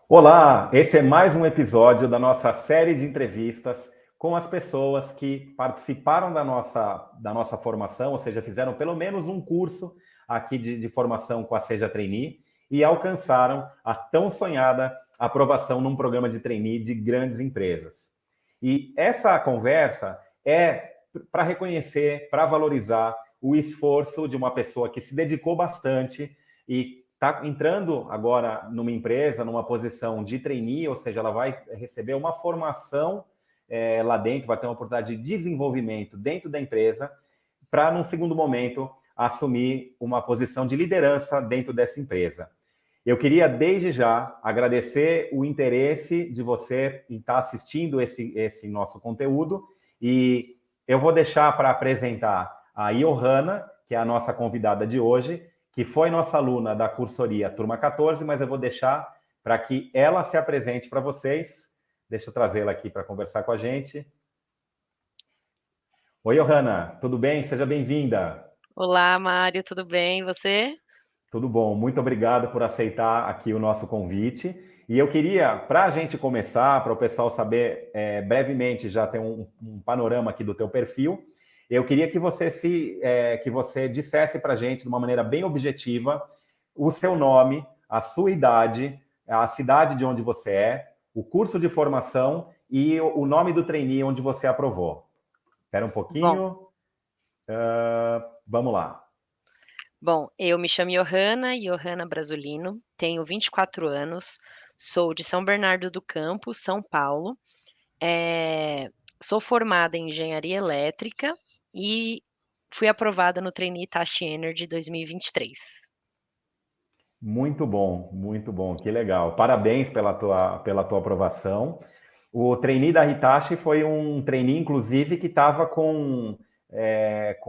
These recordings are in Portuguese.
Olá, esse é mais um episódio da nossa série de entrevistas com as pessoas que participaram da nossa formação, ou seja, fizeram pelo menos um curso aqui de formação com a Seja Trainee e alcançaram a tão sonhada aprovação num programa de trainee de grandes empresas. E essa conversa é para reconhecer, para valorizar o esforço de uma pessoa que se dedicou bastante e está entrando agora numa empresa, numa posição de trainee, ou seja, ela vai receber uma formação lá dentro, vai ter uma oportunidade de desenvolvimento dentro da empresa, para, num segundo momento, assumir uma posição de liderança dentro dessa empresa. Eu queria, desde já, agradecer o interesse de você em estar assistindo esse nosso conteúdo e eu vou deixar para apresentar a Johanna, que é a nossa convidada de hoje, que foi nossa aluna da cursoria Turma 14, mas eu vou deixar para que ela se apresente para vocês. Deixa eu trazê-la aqui para conversar com a gente. Oi, Johanna, tudo bem? Seja bem-vinda. Olá, Mário, tudo bem? E você? Tudo bom, muito obrigado por aceitar aqui o nosso convite. E eu queria, para a gente começar, para o pessoal saber brevemente, já ter um panorama aqui do teu perfil, eu queria que você dissesse para a gente, de uma maneira bem objetiva, o seu nome, a sua idade, a cidade de onde você é, o curso de formação e o nome do trainee onde você aprovou. Espera um Bom, pouquinho. Vamos lá. bom, eu me chamo Johanna Brasolino, tenho 24 anos, sou de São Bernardo do Campo, São Paulo, eh, sou formada em engenharia elétrica e fui aprovada no trainee Task Energy 2023. Muito bom, que legal. Parabéns pela tua aprovação. O trainee da Hitachi foi um trainee, inclusive, que estava com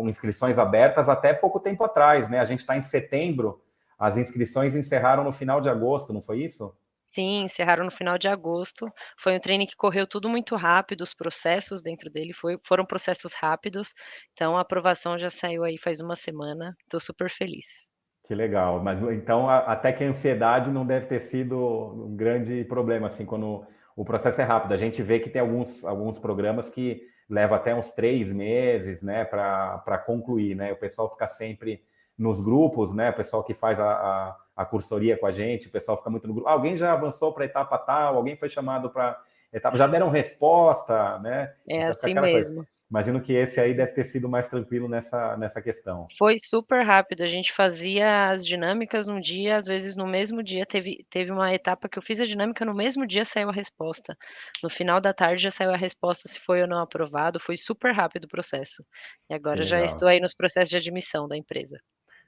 inscrições abertas até pouco tempo atrás, né? A gente está em setembro, as inscrições encerraram no final de agosto, não foi isso? Sim, encerraram no final de agosto, foi um trainee que correu tudo muito rápido, os processos dentro dele foram processos rápidos, então a aprovação já saiu aí faz uma semana, estou super feliz. Que legal. Mas então até que a ansiedade não deve ter sido um grande problema, assim, quando o processo é rápido. A gente vê que tem alguns programas que levam até uns 3 meses, né, para concluir, né? O pessoal fica sempre nos grupos, né? O pessoal que faz a cursoria com a gente, o pessoal fica muito no grupo. Alguém já avançou para a etapa tal, alguém foi chamado para etapa, já deram resposta, né? É Então fica assim aquela coisa. mesmo. Imagino que esse aí deve ter sido mais tranquilo nessa questão. Foi super rápido, a gente fazia as dinâmicas num dia, às vezes no mesmo dia teve uma etapa que eu fiz a dinâmica, no mesmo dia saiu a resposta. No final da tarde já saiu a resposta se foi ou não aprovado, foi super rápido o processo. E Que agora já estou legal. aí nos processos de admissão da empresa.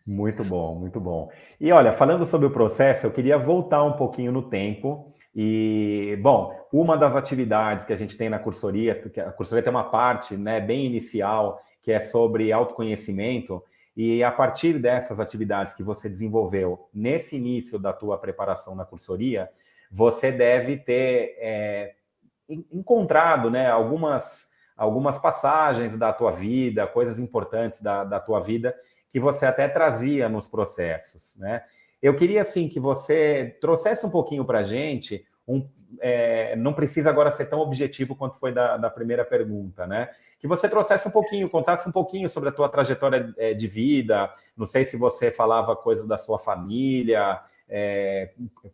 Muito bom, muito bom. E olha, falando sobre o processo, eu queria voltar um pouquinho no tempo. E, bom, uma das atividades que a gente tem na cursoria, porque a cursoria tem uma parte, né, bem inicial, que é sobre autoconhecimento, e a partir dessas atividades que você desenvolveu nesse início da tua preparação na cursoria, você deve ter encontrado, né, algumas passagens da tua vida, coisas importantes da tua vida, que você até trazia nos processos, né? Eu queria, assim, que você trouxesse um pouquinho para a gente, não precisa agora ser tão objetivo quanto foi da primeira pergunta, né? Que você trouxesse um pouquinho, contasse um pouquinho sobre a tua trajetória de vida, não sei se você falava coisas da sua família,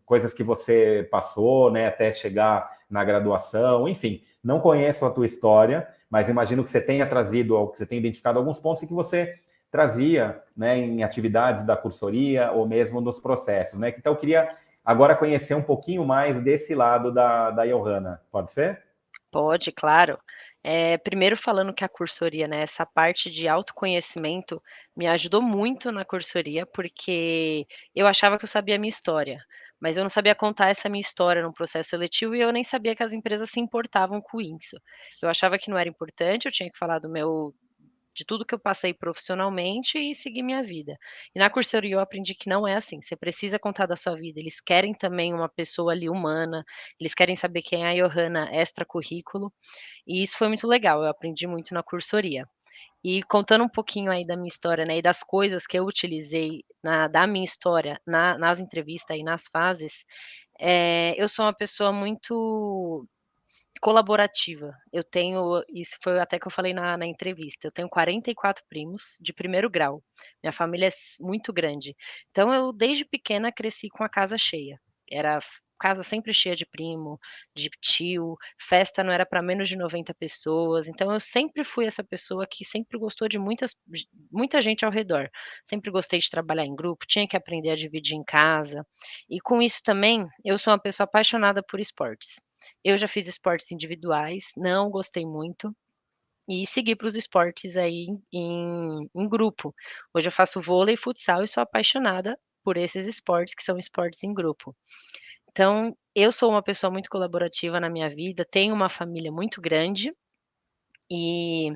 coisas que você passou, né, até chegar na graduação, enfim, não conheço a tua história, mas imagino que você tenha trazido, ou que você tenha identificado alguns pontos em que você trazia, né, em atividades da cursoria ou mesmo nos processos, né? Então eu queria agora conhecer um pouquinho mais desse lado da Johanna, pode ser? Pode, claro. Primeiro falando que a cursoria, né, essa parte de autoconhecimento me ajudou muito na cursoria, porque eu achava que eu sabia a minha história, mas eu não sabia contar essa minha história num processo seletivo e eu nem sabia que as empresas se importavam com isso. Eu achava que não era importante, eu tinha que falar de tudo que eu passei profissionalmente e seguir minha vida. E na Coursera eu aprendi que não é assim, você precisa contar da sua vida, eles querem também uma pessoa ali humana, eles querem saber quem é a Johanna extra currículo, e isso foi muito legal, eu aprendi muito na cursoria. E contando um pouquinho aí da minha história, né, e das coisas que eu utilizei da minha história nas entrevistas e nas fases, Eu sou uma pessoa muito colaborativa. Eu tenho isso foi até que eu falei na entrevista, eu tenho 44 primos de primeiro grau. Minha família é muito grande. Então eu, desde pequena, cresci com a casa cheia. Era casa sempre cheia de primo, de tio, festa não era para menos de 90 pessoas, então eu sempre fui essa pessoa que sempre gostou de muita gente ao redor. Sempre gostei de trabalhar em grupo, tinha que aprender a dividir em casa. E com isso também, eu sou uma pessoa apaixonada por esportes. Eu já fiz esportes individuais, não gostei muito, e segui para os esportes aí em grupo. Hoje eu faço vôlei e futsal e sou apaixonada por esses esportes, que são esportes em grupo. Então, eu sou uma pessoa muito colaborativa na minha vida, tenho uma família muito grande, e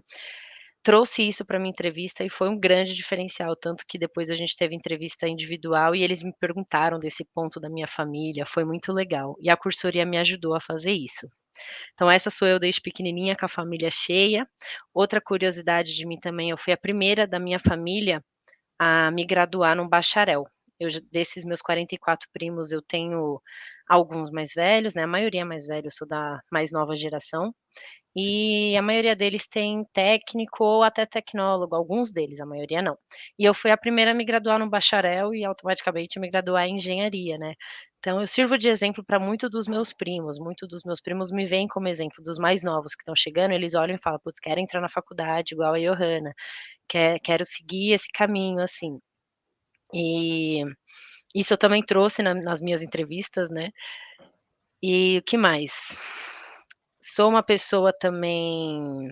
trouxe isso para minha entrevista e foi um grande diferencial, tanto que depois a gente teve entrevista individual e eles me perguntaram desse ponto da minha família, foi muito legal. E a cursoria me ajudou a fazer isso. Então essa sou eu desde pequenininha com a família cheia. Outra curiosidade de mim também, eu fui a primeira da minha família a me graduar num bacharel. Desses meus 44 primos, eu tenho alguns mais velhos, né, a maioria é mais velho, eu sou da mais nova geração, e a maioria deles tem técnico ou até tecnólogo, alguns deles, a maioria não. E eu fui a primeira a me graduar no bacharel e automaticamente me graduar em engenharia, né. Então eu sirvo de exemplo para muito dos meus primos me veem como exemplo, dos mais novos que estão chegando, eles olham e falam: "Putz, quero entrar na faculdade igual a Johanna, quero seguir esse caminho, assim". E isso eu também trouxe nas minhas entrevistas, né. E o que mais? Sou uma pessoa também,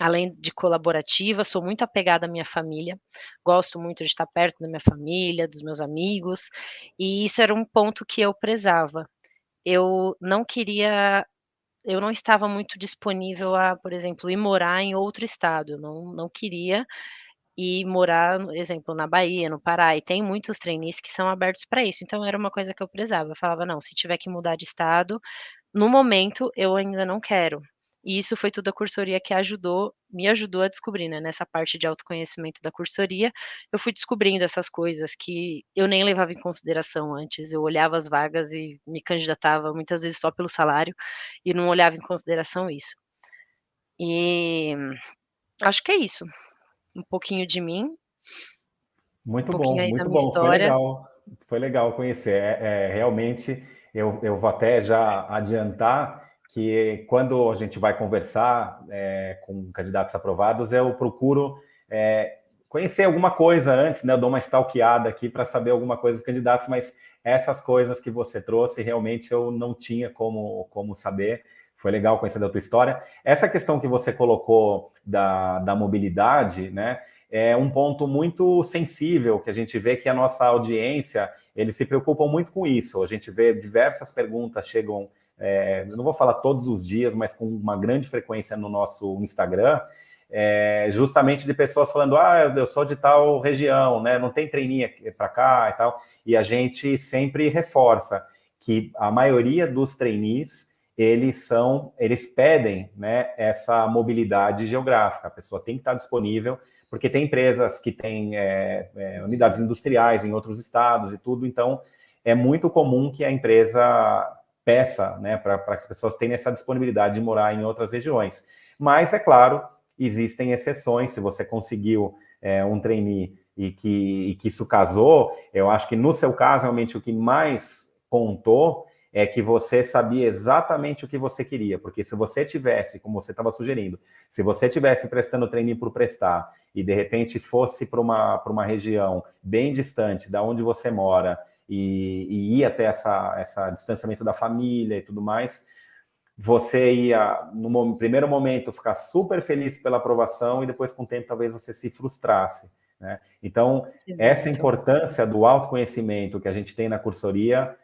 além de colaborativa, sou muito apegada à minha família, gosto muito de estar perto da minha família, dos meus amigos, e isso era um ponto que eu prezava. Eu não queria eu não estava muito disponível a, por exemplo, ir morar em outro estado, eu não queria ir morar, no exemplo, na Bahia, no Pará, e tem muitos trainees que são abertos para isso, então era uma coisa que eu prezava, eu falava: "Não, se tiver que mudar de estado, no momento, eu ainda não quero". E isso foi tudo a cursoria que me ajudou a descobrir, né, nessa parte de autoconhecimento da cursoria, eu fui descobrindo essas coisas que eu nem levava em consideração antes, eu olhava as vagas e me candidatava muitas vezes só pelo salário, e não olhava em consideração isso. E acho que é isso, um pouquinho de mim, um pouquinho aí da Muito minha bom, história. foi legal conhecer. Realmente, eu vou até já adiantar que quando a gente vai conversar com candidatos aprovados, eu procuro conhecer alguma coisa antes, né? Eu dou uma stalkeada aqui para saber alguma coisa dos candidatos, mas essas coisas que você trouxe, realmente eu não tinha como saber. Foi legal conhecer da tua história. Essa questão que você colocou da mobilidade, né? É um ponto muito sensível que a gente vê que a nossa audiência, eles se preocupam muito com isso. A gente vê diversas perguntas chegam, eu não vou falar todos os dias, mas com uma grande frequência no nosso Instagram, justamente de pessoas falando, eu sou de tal região, né? Não tem treininha para cá e tal. E a gente sempre reforça que a maioria dos trainees, eles pedem, né, essa mobilidade geográfica. A pessoa tem que estar disponível, porque tem empresas que têm unidades industriais em outros estados e tudo, então é muito comum que a empresa peça, né, para que as pessoas tenham essa disponibilidade de morar em outras regiões. Mas, é claro, existem exceções. Se você conseguiu um trainee e que isso casou, eu acho que no seu caso, realmente, o que mais contou é que você sabia exatamente o que você queria, porque se você tivesse, como você estava sugerindo, se você tivesse prestando trainee por prestar e de repente fosse para uma região bem distante da onde você mora e ia até essa distanciamento da família e tudo mais, você ia, no primeiro momento, ficar super feliz pela aprovação e depois, com o tempo, talvez você se frustrasse, né? Então, essa Exato. importância do autoconhecimento que a gente tem na cursoria,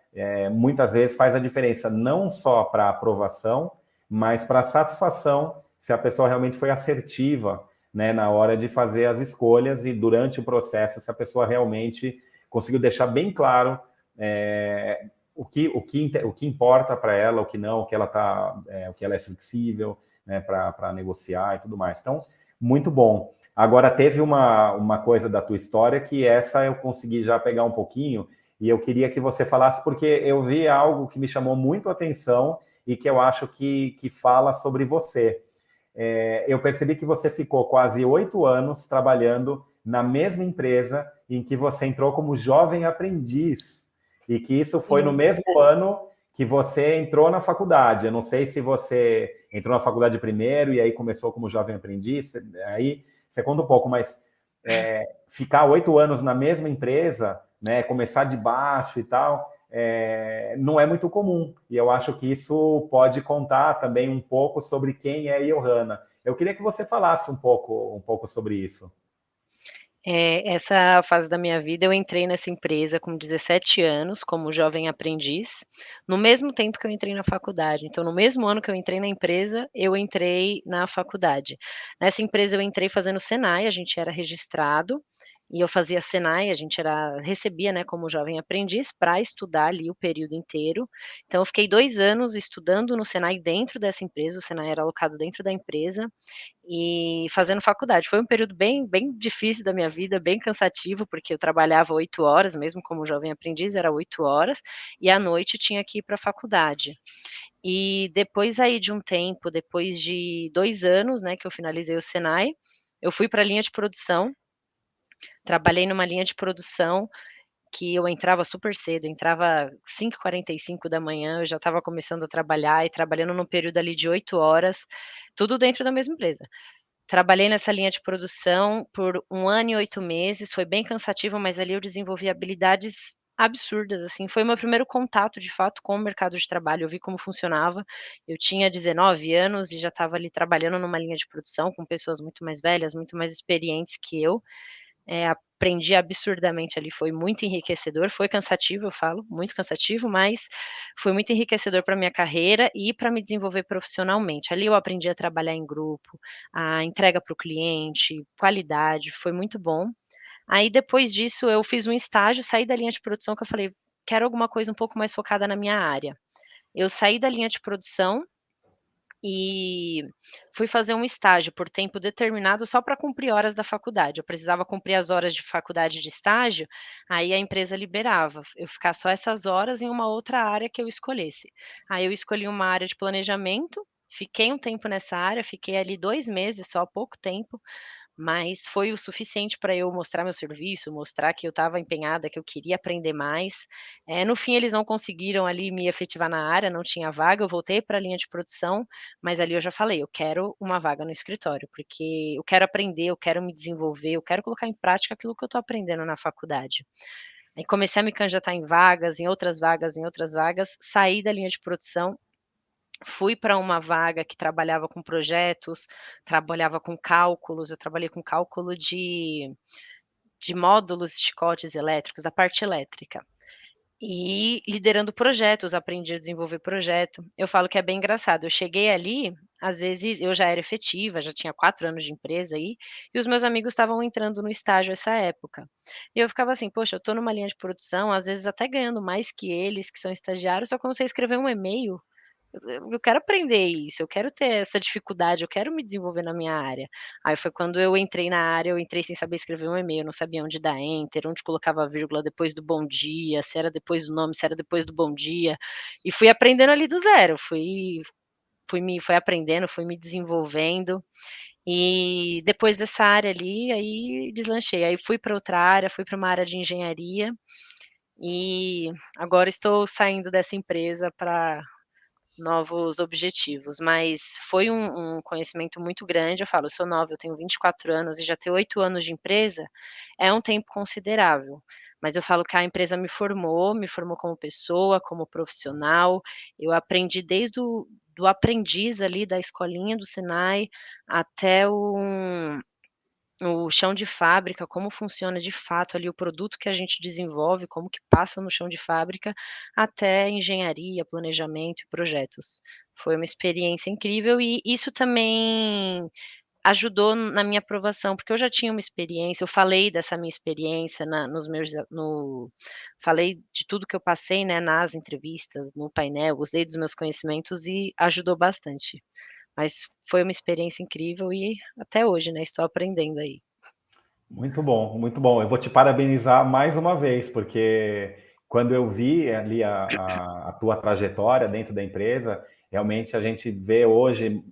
muitas vezes faz a diferença, não só para a aprovação, mas para a satisfação, se a pessoa realmente foi assertiva, né, na hora de fazer as escolhas e durante o processo, se a pessoa realmente conseguiu deixar bem claro o que importa para ela, o que não, o que ela é flexível, né, para negociar e tudo mais. Então, muito bom. Agora, teve uma coisa da tua história que essa eu consegui já pegar um pouquinho, E eu queria que você falasse, porque eu vi algo que me chamou muito a atenção e que eu acho que fala sobre você. Eu percebi que você ficou quase 8 anos trabalhando na mesma empresa em que você entrou como jovem aprendiz, e que isso foi no Sim. mesmo ano que você entrou na faculdade. Eu não sei se você entrou na faculdade primeiro e aí começou como jovem aprendiz, aí você conta um pouco, mas ficar 8 anos na mesma empresa, né, começar de baixo e tal, não é muito comum. E eu acho que isso pode contar também um pouco sobre quem é Johanna. Eu queria que você falasse um pouco sobre isso. Essa fase da minha vida eu entrei nessa empresa com 17 anos, como jovem aprendiz, no mesmo tempo que eu entrei na faculdade. Então, no mesmo ano que eu entrei na empresa, eu entrei na faculdade. Nessa empresa eu entrei fazendo Senai, a gente era registrado, e eu fazia Senai, a gente recebia, né, como jovem aprendiz para estudar ali o período inteiro. Então eu fiquei 2 anos estudando no Senai dentro dessa empresa, o Senai era alocado dentro da empresa, e fazendo faculdade. Foi um período bem difícil da minha vida, bem cansativo, porque eu trabalhava 8 horas, mesmo como jovem aprendiz, era 8 horas, e à noite tinha que ir para a faculdade. E depois aí de um tempo, depois de 2 anos, né, que eu finalizei o Senai, eu fui para a linha de produção, trabalhei numa linha de produção que eu entrava super cedo, entrava 5h45 da manhã, eu já estava começando a trabalhar e trabalhando num período ali de 8 horas, tudo dentro da mesma empresa. Trabalhei nessa linha de produção por 1 ano e 8 meses, foi bem cansativo, mas ali eu desenvolvi habilidades absurdas, assim, foi o meu primeiro contato, de fato, com o mercado de trabalho, eu vi como funcionava. Eu tinha 19 anos e já estava ali trabalhando numa linha de produção com pessoas muito mais velhas, muito mais experientes que eu. Aprendi absurdamente ali, foi muito enriquecedor, foi cansativo, eu falo, muito cansativo, mas foi muito enriquecedor para minha carreira e para me desenvolver profissionalmente. Ali eu aprendi a trabalhar em grupo, a entrega para o cliente, qualidade, foi muito bom. Aí depois disso eu fiz um estágio, saí da linha de produção que eu falei: "Quero alguma coisa um pouco mais focada na minha área". Eu saí da linha de produção e fui fazer um estágio por tempo determinado só para cumprir horas da faculdade. Eu precisava cumprir as horas de faculdade de estágio, aí a empresa liberava eu ficar só essas horas em uma outra área que eu escolhesse. Aí eu escolhi uma área de planejamento, fiquei um tempo nessa área, fiquei ali 2 meses só, pouco tempo, mas foi o suficiente para eu mostrar meu serviço, mostrar que eu estava empenhada, que eu queria aprender mais. No fim eles não conseguiram ali me efetivar na área, não tinha vaga, eu voltei para a linha de produção, mas ali eu já falei: "Eu quero uma vaga no escritório, porque eu quero aprender, eu quero me desenvolver, eu quero colocar em prática aquilo que eu estou aprendendo na faculdade". Aí comecei a me candidatar em vagas, em outras vagas, em outras vagas, saí da linha de produção, fui para uma vaga que trabalhava com projetos, trabalhava com cálculos, eu trabalhei com cálculo de módulos de chicotes elétricos, a parte elétrica. E liderando projetos, aprendi a desenvolver projeto. Eu falo que é bem engraçado, eu cheguei ali, às vezes eu já era efetiva, já tinha 4 anos de empresa aí, e os meus amigos estavam entrando no estágio essa época. E eu ficava assim: "Poxa, eu estou numa linha de produção, às vezes até ganhando mais que eles que são estagiários, só que eu não sei escrever um e-mail". Eu quero aprender isso, eu quero ter essa dificuldade, eu quero me desenvolver na minha área. Aí foi quando eu entrei na área, eu entrei sem saber escrever um e-mail, não sabia onde dar enter, onde colocava vírgula depois do bom dia, se era depois do nome, se era depois do bom dia, e fui aprendendo ali do zero, fui aprendendo, fui me desenvolvendo, e depois dessa área ali, aí deslanchei, aí fui para outra área, fui para uma área de engenharia, e agora estou saindo dessa empresa para novos objetivos, mas foi um conhecimento muito grande, eu falo, eu sou nova, eu tenho 24 anos e já ter 8 anos de empresa, é um tempo considerável, mas eu falo que a empresa me formou como pessoa, como profissional, eu aprendi desde o do aprendiz ali da escolinha do Senai, até o chão de fábrica, como funciona de fato ali o produto que a gente desenvolve, como que passa no chão de fábrica, até engenharia, planejamento e projetos. Foi uma experiência incrível e isso também ajudou na minha aprovação, porque eu já tinha uma experiência, eu falei dessa minha experiência na nos meus a no falei de tudo que eu passei, né, nas entrevistas, no painel, usei dos meus conhecimentos e ajudou bastante. Mas foi uma experiência incrível e até hoje, né, estou aprendendo aí. Muito bom, muito bom. Eu vou te parabenizar mais uma vez, porque quando eu vi ali a tua trajetória dentro da empresa, realmente a gente vê hoje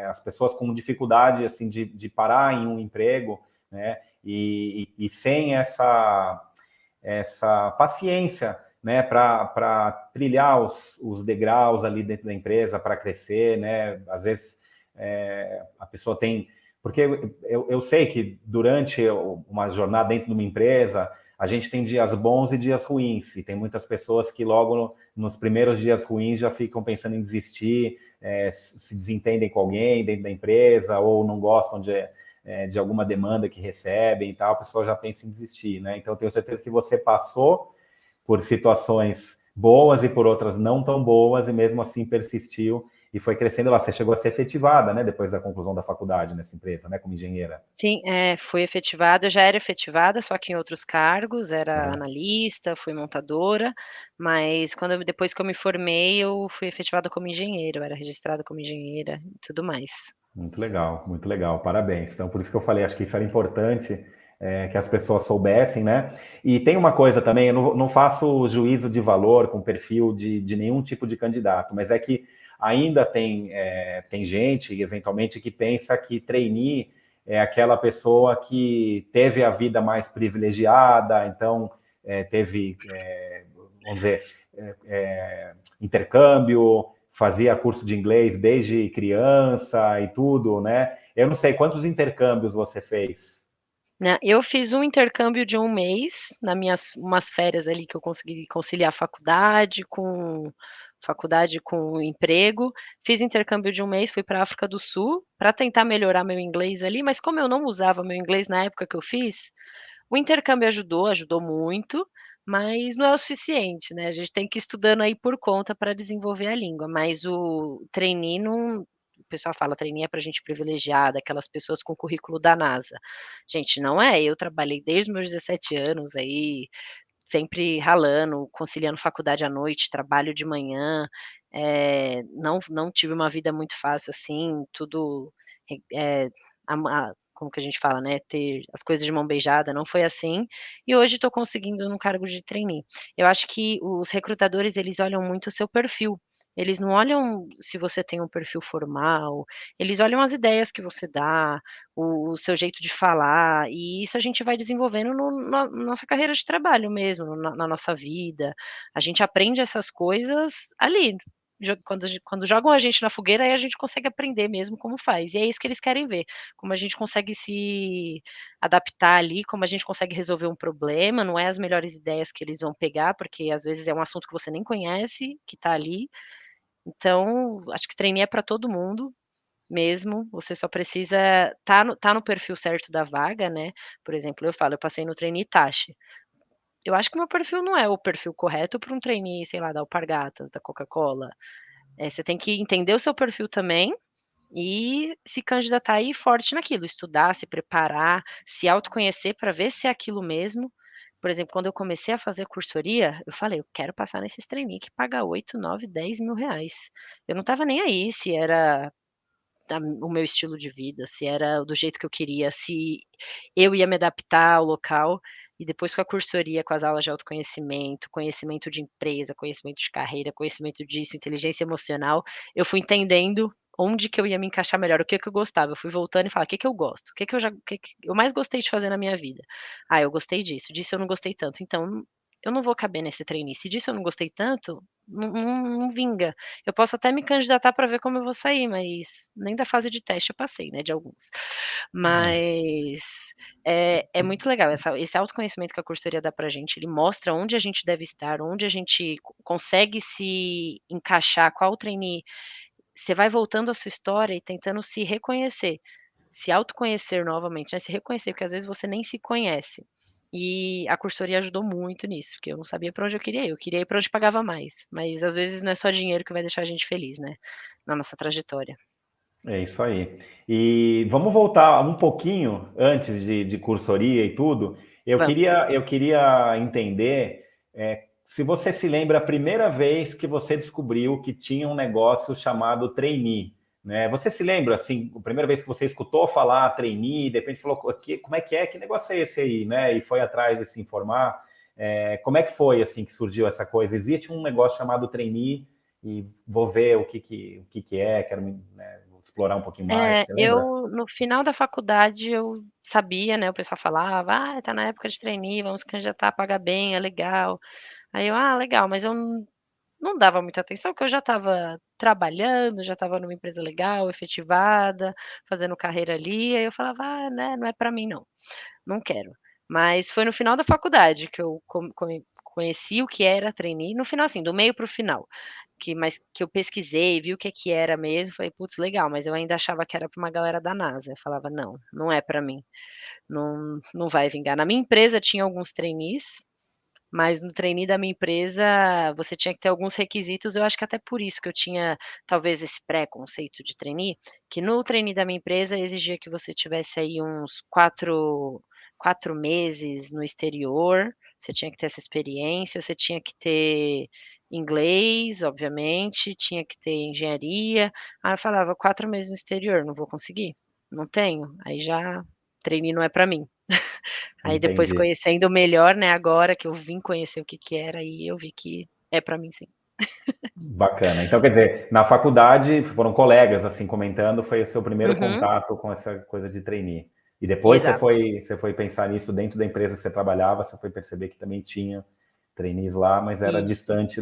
as pessoas com dificuldade assim de parar em um emprego, né? E sem essa paciência, né, para trilhar os degraus ali dentro da empresa para crescer, né? Às vezes a pessoa tem, porque eu sei que durante uma jornada dentro de uma empresa a gente tem dias bons e dias ruins, e tem muitas pessoas que logo nos primeiros dias ruins já ficam pensando em desistir, se desentendem com alguém dentro da empresa, ou não gostam de alguma demanda que recebem e tal, a pessoa já pensa em desistir, né? Então, eu tenho certeza que você passou por situações boas e por outras não tão boas, e mesmo assim persistiu e foi crescendo lá. Você chegou a ser efetivada, né, depois da conclusão da faculdade nessa empresa, né, como engenheira. Sim, fui efetivada, eu já era efetivada, só que em outros cargos, era Uhum. analista, fui montadora, mas depois que eu me formei, eu fui efetivada como engenheira, eu era registrada como engenheira e tudo mais. Muito legal, parabéns. Então, por isso que eu falei, acho que isso era importante, que as pessoas soubessem, né? E tem uma coisa também, eu não faço juízo de valor com perfil de nenhum tipo de candidato, mas é que ainda tem gente, eventualmente, que pensa que trainee é aquela pessoa que teve a vida mais privilegiada, então teve, vamos dizer, intercâmbio, fazia curso de inglês desde criança e tudo, né? Eu não sei quantos intercâmbios você fez. Né, eu fiz um intercâmbio de 1 mês, na minhas umas férias ali que eu consegui conciliar faculdade com emprego, fiz intercâmbio de 1 mês, fui para a África do Sul, para tentar melhorar meu inglês ali, mas como eu não usava meu inglês na época que eu fiz, o intercâmbio ajudou muito, mas não é o suficiente, né, a gente tem que ir estudando aí por conta para desenvolver a língua, mas o trainee não, o pessoal fala: "Trainee é para gente privilegiada, aquelas pessoas com currículo da NASA". Gente, não é, eu trabalhei desde os meus 17 anos aí, sempre ralando, conciliando faculdade à noite, trabalho de manhã, não tive uma vida muito fácil, assim, tudo, eh, como que a gente fala, né, ter as coisas de mão beijada, não foi assim, e hoje estou conseguindo no cargo de trainee. Eu acho que os recrutadores, eles olham muito o seu perfil, eles não olham se você tem um perfil formal, eles olham as ideias que você dá, o seu jeito de falar, e isso a gente vai desenvolvendo no na nossa carreira de trabalho mesmo, na nossa vida. A gente aprende essas coisas ali, quando jogam a gente na fogueira, aí a gente consegue aprender mesmo como faz, e é isso que eles querem ver, como a gente consegue se adaptar ali, como a gente consegue resolver um problema, não é as melhores ideias que eles vão pegar, porque às vezes é um assunto que você nem conhece, que está ali. Então, acho que trainee é para todo mundo, mesmo, você só precisa tá no perfil certo da vaga, né, por exemplo, eu falo, eu passei no trainee Itachi. Eu acho que meu perfil não é o perfil correto para um trainee, sei lá, da Alpargatas, da Coca-Cola. Você tem que entender o seu perfil também, e se candidatar e ir forte naquilo, estudar, se preparar, se autoconhecer para ver se é aquilo mesmo. Por exemplo, quando eu comecei a fazer cursoria, eu falei: "Eu quero passar nesses trainee que paga 8, 9, 10 mil reais". Eu não estava nem aí se era o meu estilo de vida, se era do jeito que eu queria, se eu ia me adaptar ao local. E depois com a cursoria, com as aulas de autoconhecimento, conhecimento de empresa, conhecimento de carreira, conhecimento disso, inteligência emocional, eu fui entendendo onde que eu ia me encaixar melhor, o que que eu gostava. Eu fui voltando e falar: "O que que eu gosto? O que que eu mais gostei de fazer na minha vida? Ah, eu gostei disso eu não gostei tanto. Então, eu não vou caber nesse trainee. Se disso eu não gostei tanto, não vinga. Eu posso até me candidatar para ver como eu vou sair, mas nem da fase de teste eu passei, né, de alguns. Mas é muito legal esse autoconhecimento que a cursoria dá pra gente, ele mostra onde a gente deve estar, onde a gente consegue se encaixar, qual trainee você vai voltando à sua história e tentando se reconhecer, se autoconhecer novamente, né, se reconhecer, porque às vezes você nem se conhece. E a cursoria ajudou muito nisso, porque eu não sabia pra onde eu queria ir pra onde pagava mais, mas às vezes não é só dinheiro que vai deixar a gente feliz, né, na nossa trajetória. É isso aí. E vamos voltar um pouquinho antes de cursoria e tudo. Vamos. Eu queria entender se você se lembra a primeira vez que você descobriu que tinha um negócio chamado trainee, né? Você se lembra, assim, a primeira vez que você escutou falar trainee, de repente falou, como é que é? Que negócio é esse aí, né? E foi atrás de se informar. Como é que foi assim que surgiu essa coisa? Existe um negócio chamado trainee e vou ver o que é, quero explorar um pouquinho mais, você lembra? Eu no final da faculdade eu sabia, né, o pessoal falava: "Ah, tá na época de trainee, vamos se candidatar, paga bem, é legal". Aí eu: "Ah, legal", mas eu não dava muita atenção, porque eu já estava trabalhando, já estava numa empresa legal, efetivada, fazendo carreira ali, aí eu falava: "Ah, né, não é pra mim não, não quero". Mas foi no final da faculdade que eu conheci o que era trainee, no final, assim, do meio para o final, que eu pesquisei, vi o que era mesmo, falei: "Putz, legal", mas eu ainda achava que era pra uma galera da NASA, eu falava: "Não, não é pra mim, não vai vingar". Na minha empresa tinha alguns trainees, mas no trainee da minha empresa, você tinha que ter alguns requisitos, eu acho que até por isso que eu tinha, talvez, esse preconceito de trainee, que no trainee da minha empresa exigia que você tivesse aí uns 4 meses no exterior, você tinha que ter essa experiência, você tinha que ter inglês, obviamente, tinha que ter engenharia. Aí eu falava: "4 meses no exterior, não vou conseguir, não tenho", aí já trainee não é para mim. Aí depois Entendi. conhecendo melhor, né, agora que eu vim conhecer o que que era, aí eu vi que é pra mim sim. Bacana. Então, quer dizer, na faculdade foram colegas assim comentando, foi o seu primeiro Uhum, contato com essa coisa de trainee. E depois exato, você foi pensar nisso dentro da empresa que você trabalhava, você foi perceber que também tinha trainees lá, mas era isso, distante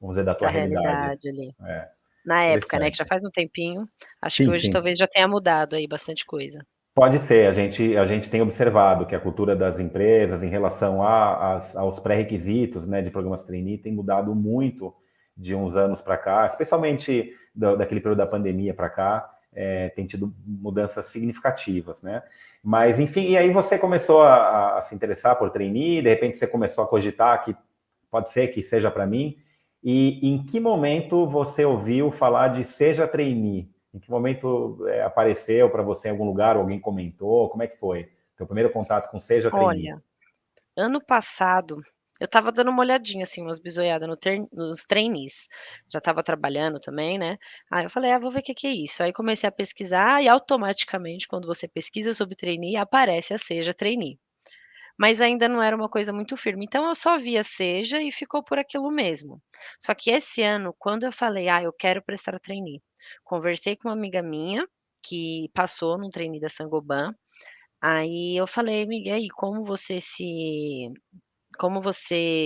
vamos dizer, da tua da realidade. realidade ali. É, Na época, né, que já interessante. faz um tempinho, acho que Sim, hoje sim. talvez já tenha mudado aí bastante coisa. Pode ser, a gente tem observado que a cultura das empresas em relação aos pré-requisitos, né, de programas trainee tem mudado muito de uns anos para cá, especialmente daquele período da pandemia para cá, tem tido mudanças significativas, né? Mas, enfim, e aí você começou a se interessar por trainee, de repente você começou a cogitar que pode ser que seja para mim, e em que momento você ouviu falar de seja trainee? Em que momento apareceu para você em algum lugar, ou alguém comentou? Como é que foi? Teu primeiro contato com Seja Trainee? Olha, ano passado, eu estava dando uma olhadinha, assim, umas bisoiadas nos trainees, já estava trabalhando também, né, aí eu falei: "Ah, vou ver o que que é isso", aí comecei a pesquisar e automaticamente quando você pesquisa sobre trainee, aparece a Seja Trainee. Mas ainda não era uma coisa muito firme, então eu só via Seja e ficou por aquilo mesmo. Só que esse ano, quando eu falei: "Ah, eu quero prestar trainee", conversei com uma amiga minha, que passou num trainee da Sangoban, aí eu falei: "Amiga, e aí, como você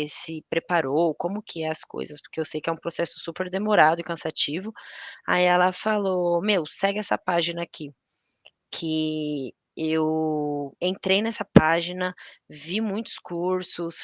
se preparou? Como que é as coisas?", porque eu sei que é um processo super demorado e cansativo. Aí ela falou: "Meu, segue essa página aqui". Que eu entrei nessa página, vi muitos cursos,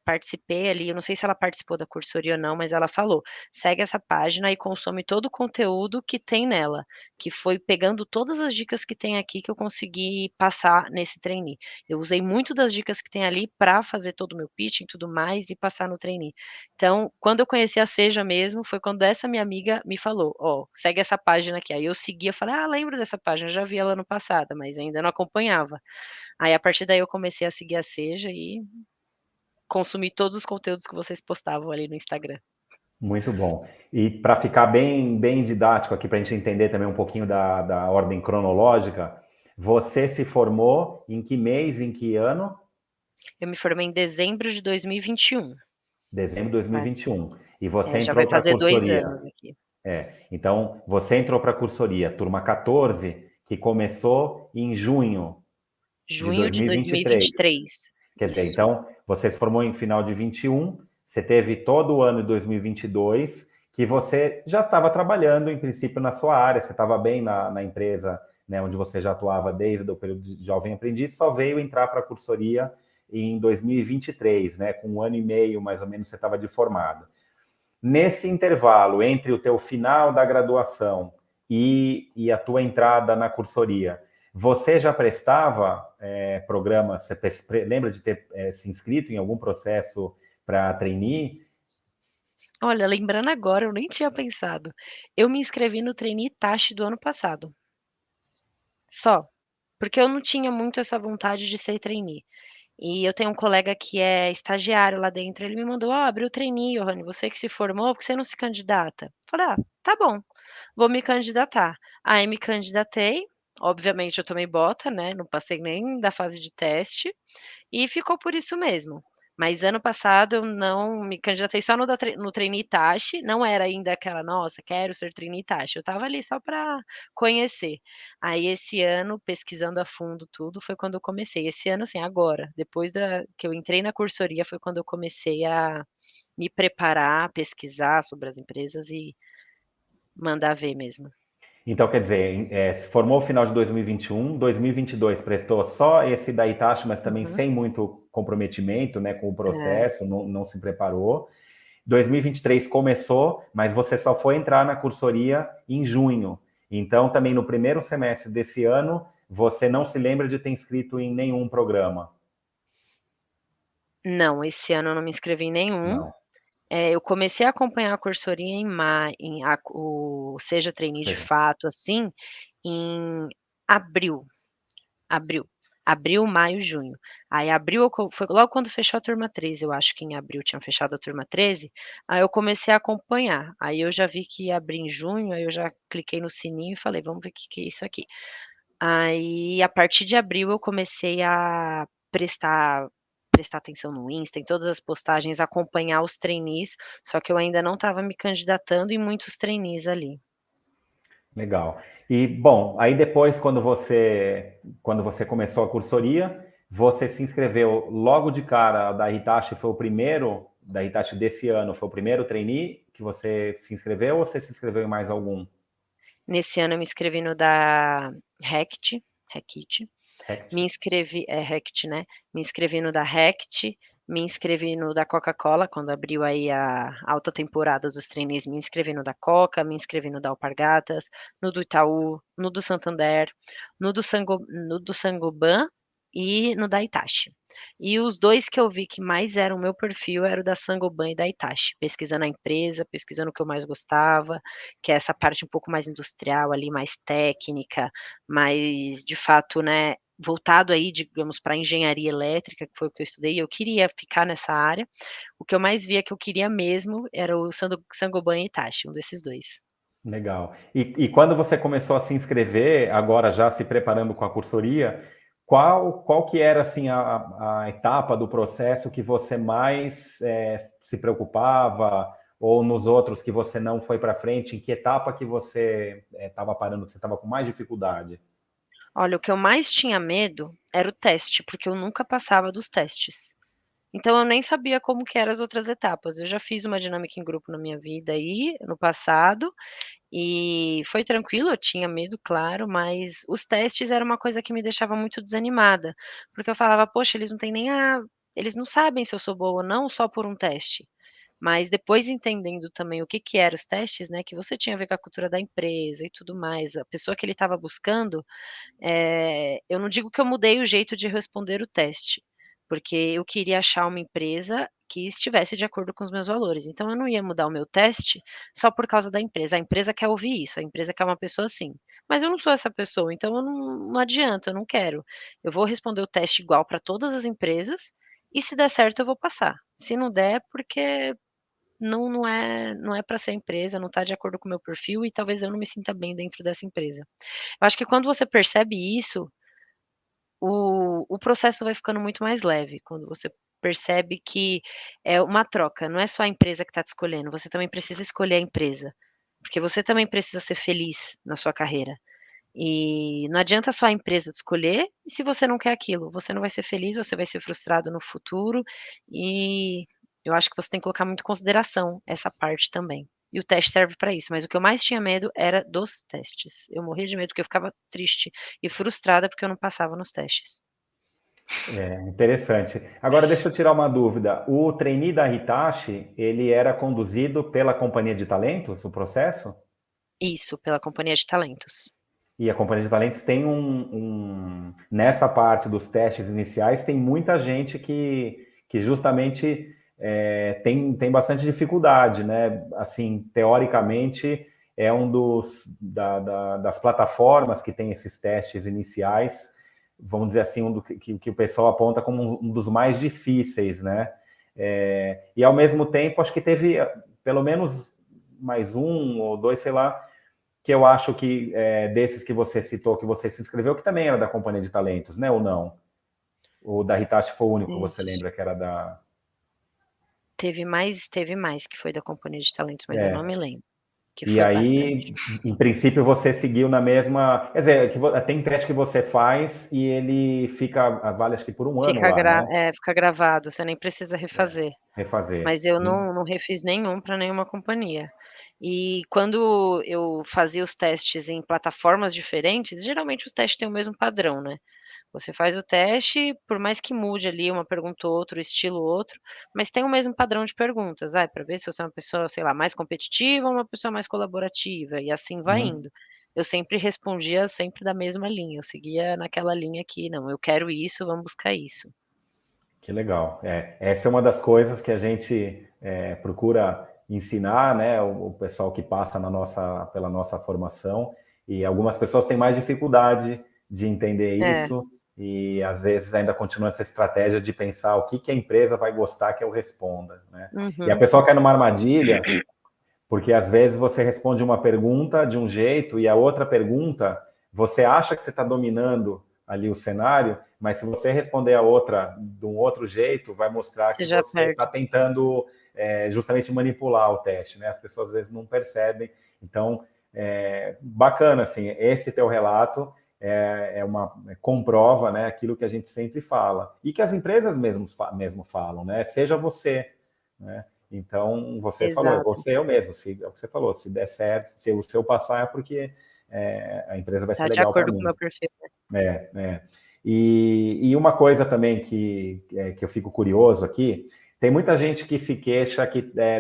participei ali, eu não sei se ela participou da cursoria ou não, mas ela falou: "Segue essa página e consome todo o conteúdo que tem nela", que foi pegando todas as dicas que tem aqui que eu consegui passar nesse trainee. Eu usei muito das dicas que tem ali para fazer todo o meu pitching e tudo mais e passar no trainee. Então, quando eu conheci a Seja mesmo, foi quando essa minha amiga me falou: "Ó, segue essa página aqui". Aí eu segui, eu falei: "Ah, lembro dessa página, eu já vi ela ano passado", mas ainda não acompanhava. Aí a partir daí eu comecei a seguir a Seja e consumi todos os conteúdos que vocês postavam ali no Instagram. Muito bom. E para ficar bem didático aqui, para a gente entender também um pouquinho da ordem cronológica, você se formou em que mês, em que ano? Eu me formei em dezembro de 2021. Dezembro de 2021. E você Já vai entrou para a fazer 2 cursoria. anos aqui. Então, você entrou para a cursoria, turma 14, que começou em junho de Junho de 2023. 2023. Quer dizer, Isso. então, você se formou em final de 21, você teve todo o ano de 2022, que você já estava trabalhando, em princípio, na sua área, você estava bem na empresa, né, onde você já atuava desde o período de jovem aprendiz, só veio entrar para a cursoria em 2023, né, com um ano e meio, mais ou menos, você estava de formado. Nesse intervalo entre o teu final da graduação e a tua entrada na cursoria, você já prestava programas? Você lembra de ter se inscrito em algum processo para trainee? Olha, lembrando agora, eu nem tinha pensado. Eu me inscrevi no trainee Itachi do ano passado, só, porque eu não tinha muito essa vontade de ser trainee. E eu tenho um colega que é estagiário lá dentro, ele me mandou: "Ó, abriu o trainee, Rony, você que se formou, por que você não se candidata?". Falei: "Ah, tá bom, vou me candidatar". Aí me candidatei, Obviamente eu tomei bota, né, não passei nem da fase de teste, e ficou por isso mesmo. Mas ano passado eu não me candidatei só no trainee Itachi, não era ainda aquela: "Nossa, quero ser trainee Itachi", eu estava ali só para conhecer. Aí esse ano, pesquisando a fundo tudo, foi quando eu comecei. Esse ano, assim, agora, depois da que eu entrei na cursoria, foi quando eu comecei a me preparar, pesquisar sobre as empresas e mandar ver mesmo. Então, quer dizer, se formou no final de 2021, 2022 prestou só esse da Itachi, mas também Uhum. sem muito comprometimento, né, com o É. processo, não se preparou. 2023 começou, mas você só foi entrar na cursoria em junho. Então, também no primeiro semestre desse ano, você não se lembra de ter inscrito em nenhum programa? Não, esse ano eu não me inscrevi em nenhum. Não. Eu comecei a acompanhar a cursoria em ma em a o Seja Trainee de Seja, fato, assim, em abril, abril. Abril, maio, junho. Aí abril eu co foi logo quando fechou a turma 13, eu acho que em abril tinha fechado a turma 13, aí eu comecei a acompanhar. Aí eu já vi que ia abrir em junho, aí eu já cliquei no sininho e falei: "Vamos ver o que que é isso aqui". Aí, a partir de abril, eu comecei a prestar atenção no Insta, em todas as postagens, acompanhar os trainees, só que eu ainda não estava me candidatando em muitos trainees ali. legal. E, bom, aí depois, quando você começou a cursoria, você se inscreveu logo de cara da Hitachi, foi o primeiro, da Hitachi desse ano, foi o primeiro trainee que você se inscreveu ou você se inscreveu em mais algum? Nesse ano eu me inscrevi no da Reckitt, Rect? me inscrevi Reckitt, né, me inscrevi no da Reckitt, me inscrevi no da Coca-Cola, quando abriu aí a alta temporada dos trainees, me inscrevi no da Coca, me inscrevi no da Alpargatas, no do Itaú, no do Santander, no do Sangoban e no da Itachi. E os 2 que eu vi que mais eram o meu perfil era o da Sangoban e da Itachi, pesquisando a empresa, pesquisando o que eu mais gostava, que é essa parte um pouco mais industrial ali, mais técnica, mais de fato, né, voltado aí, digamos, para engenharia elétrica, que foi o que eu estudei, eu queria ficar nessa área. O que eu mais via que eu queria mesmo era o Sangoban e Itachi, um desses 2. Legal. E quando você começou a se inscrever, agora já se preparando com a cursoria, qual que era assim a etapa do processo que você mais se preocupava, ou nos outros que você não foi para frente, em que etapa que você estava parando, que você estava com mais dificuldade? Olha, o que eu mais tinha medo era o teste, porque eu nunca passava dos testes. Então eu nem sabia como que eram as outras etapas. Eu já fiz uma dinâmica em grupo na minha vida aí, no passado, e foi tranquilo, eu tinha medo, claro, mas os testes era uma coisa que me deixava muito desanimada, porque eu falava: "Poxa, eles não sabem se eu sou boa ou não só por um teste". Mas depois entendendo também o que que eram os testes, né, que você tinha a ver com a cultura da empresa e tudo mais, a pessoa que ele estava buscando, eu não digo que eu mudei o jeito de responder o teste, porque eu queria achar uma empresa que estivesse de acordo com os meus valores, então eu não ia mudar o meu teste só por causa da empresa, a empresa quer ouvir isso, a empresa quer uma pessoa assim, mas eu não sou essa pessoa, então eu não adianta, eu não quero. Eu vou responder o teste igual para todas as empresas, e se der certo eu vou passar, se não der porque não é para ser empresa, não está de acordo com o meu perfil e talvez eu não me sinta bem dentro dessa empresa. Eu acho que quando você percebe isso, o processo vai ficando muito mais leve, quando você percebe que é uma troca, não é só a empresa que está te escolhendo, você também precisa escolher a empresa, porque você também precisa ser feliz na sua carreira. E não adianta só a empresa te escolher, e se você não quer aquilo, você não vai ser feliz, você vai ser frustrado no futuro, e eu acho que você tem que colocar muito em consideração essa parte também. E o teste serve para isso, mas o que eu mais tinha medo era dos testes. Eu morria de medo, porque eu ficava triste e frustrada, porque eu não passava nos testes. Interessante. Agora, deixa eu tirar uma dúvida. O trainee da Hitachi, ele era conduzido pela companhia de talentos, o processo? Isso, pela companhia de talentos. E a companhia de talentos tem nessa parte dos testes iniciais, tem muita gente que justamente tem bastante dificuldade, né? Assim, teoricamente, é das plataformas que tem esses testes iniciais, vamos dizer assim, que o pessoal aponta como um dos mais difíceis, né? E ao mesmo tempo, acho que teve pelo menos mais um ou dois, sei lá, que eu acho que desses que você citou, que você se inscreveu, que também era da Companhia de Talentos, né? Ou não? O da Hitachi foi o único que você Ixi, lembra que era da. teve mais que foi da Companhia de Talentos, mas eu não É. me lembro, que E foi bastante. aí, em princípio, você seguiu na mesma. Quer dizer, tem teste que você faz e ele fica, vale acho que por um ano lá, né? Fica gravado, você nem precisa É, refazer. refazer. Mas eu não refiz nenhum para nenhuma companhia. E quando eu fazia os testes em plataformas diferentes, geralmente os testes têm o mesmo padrão, né. Você faz o teste, por mais que mude ali uma pergunta ou outra, o estilo outro, mas tem o mesmo padrão de perguntas. Para ver se você é uma pessoa, sei lá, mais competitiva ou uma pessoa mais colaborativa, e assim vai Uhum. indo. Eu sempre respondia sempre da mesma linha, eu seguia naquela linha que: "Não, eu quero isso, vamos buscar isso". Que legal. Essa é uma das coisas que a gente procura ensinar, né, o pessoal que passa pela nossa formação, e algumas pessoas têm mais dificuldade de entender É. isso, e às vezes ainda continua essa estratégia de pensar o que a empresa vai gostar que eu responda, né? E a Uhum. pessoa cai numa armadilha, porque às vezes você responde uma pergunta de um jeito e a outra pergunta, você acha que você está dominando ali o cenário, mas se você responder a outra de um outro jeito, vai mostrar Você que já você está perde. tentando justamente manipular o teste, né? As pessoas às vezes não percebem. Então, bacana, assim, esse teu relato comprova, né, aquilo que a gente sempre fala. E que as empresas mesmo falam, né? Seja você, né? Então, você falou, eu vou Exato. ser eu mesmo. É o que você falou, se der certo, se eu passar é porque a empresa vai ser Tá de legal para acordo com o mim. meu perfil, né. É. E uma coisa também que eu fico curioso aqui, tem muita gente que se queixa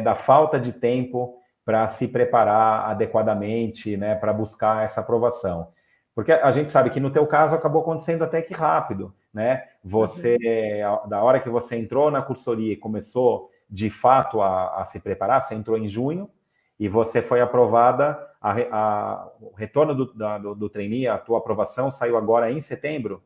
da falta de tempo para se preparar adequadamente, né, para buscar essa aprovação. Porque a gente sabe que no teu caso acabou acontecendo até que rápido, né? Você, Uhum. da hora que você entrou na cursoria e começou de fato a se preparar, você entrou em junho e você foi aprovada, o retorno do trainee, a tua aprovação saiu agora em setembro?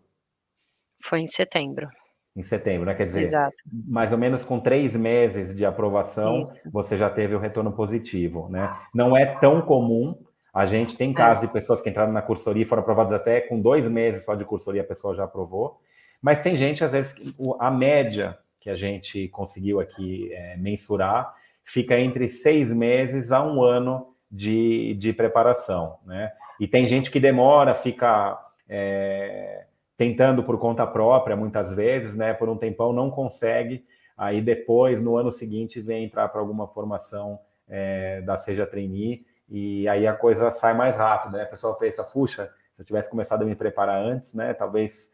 Foi em setembro. Em setembro, né? Quer dizer, Exato. mais ou menos com 3 meses de aprovação, Isso. você já teve o retorno positivo, né? Não é tão comum. A gente tem É. casos de pessoas que entraram na cursoria e foram aprovadas até com 2 meses só de cursoria, a pessoa já aprovou. Mas tem gente, às vezes, a média que a gente conseguiu aqui mensurar fica entre 6 meses a um ano de preparação, né? E tem gente que demora, fica tentando por conta própria, muitas vezes, né? Por um tempão não consegue, aí depois, no ano seguinte, vem entrar para alguma formação da Seja Trainee, e aí a coisa sai mais rápido, né? A pessoa pensa, puxa, se eu tivesse começado a me preparar antes, né? Talvez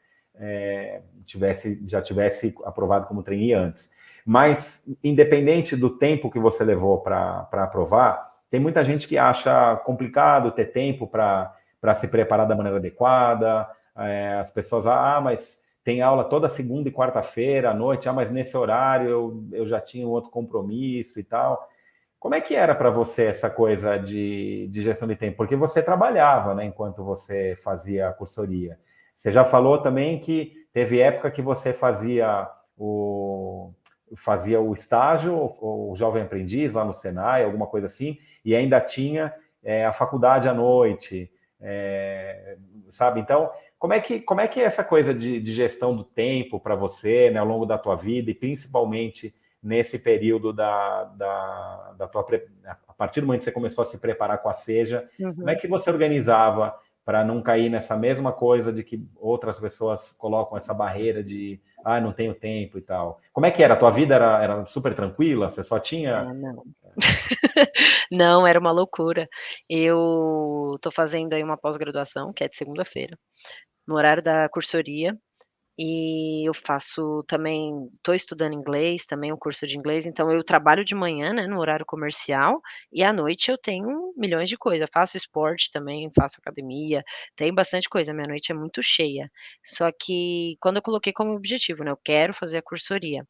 já tivesse aprovado como trainee antes. Mas, independente do tempo que você levou para aprovar, tem muita gente que acha complicado ter tempo para se preparar da maneira adequada. As pessoas, mas tem aula toda segunda e quarta-feira à noite, mas nesse horário eu já tinha um outro compromisso e tal. Como é que era para você essa coisa de gestão de tempo? Porque você trabalhava, né, enquanto você fazia a cursoria. Você já falou também que teve época que você fazia o estágio, o jovem aprendiz lá no Senai, alguma coisa assim, e ainda tinha a faculdade à noite, sabe? Então, como é que é essa coisa de gestão do tempo para você, né, ao longo da tua vida, e principalmente nesse período da tua a partir do momento que você começou a se preparar com a Seja, como é Uhum. que você organizava para não cair nessa mesma coisa de que outras pessoas colocam essa barreira de não tenho tempo e tal? Como é que era? A tua vida era super tranquila? Você só tinha. Não. Não, era uma loucura. Eu tô fazendo aí uma pós-graduação, que é de segunda-feira, no horário da cursoria. E eu faço também estou estudando inglês, também um curso de inglês, então eu trabalho de manhã, né, no horário comercial, e à noite eu tenho milhões de coisa, faço esporte também, faço academia, tenho bastante coisa, minha noite é muito cheia. Só que quando eu coloquei como objetivo, né, eu quero fazer a cursoria,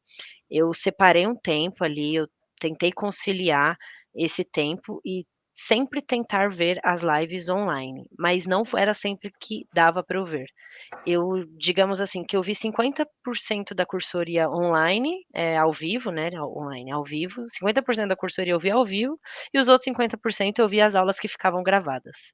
eu separei um tempo ali, eu tentei conciliar esse tempo e sempre tentar ver as lives online, mas não era sempre que dava para eu ver. Eu, digamos assim, que eu vi 50% da cursoria online, ao vivo, né, online, ao vivo, 50% da cursoria eu vi ao vivo, e os outros 50% eu vi as aulas que ficavam gravadas.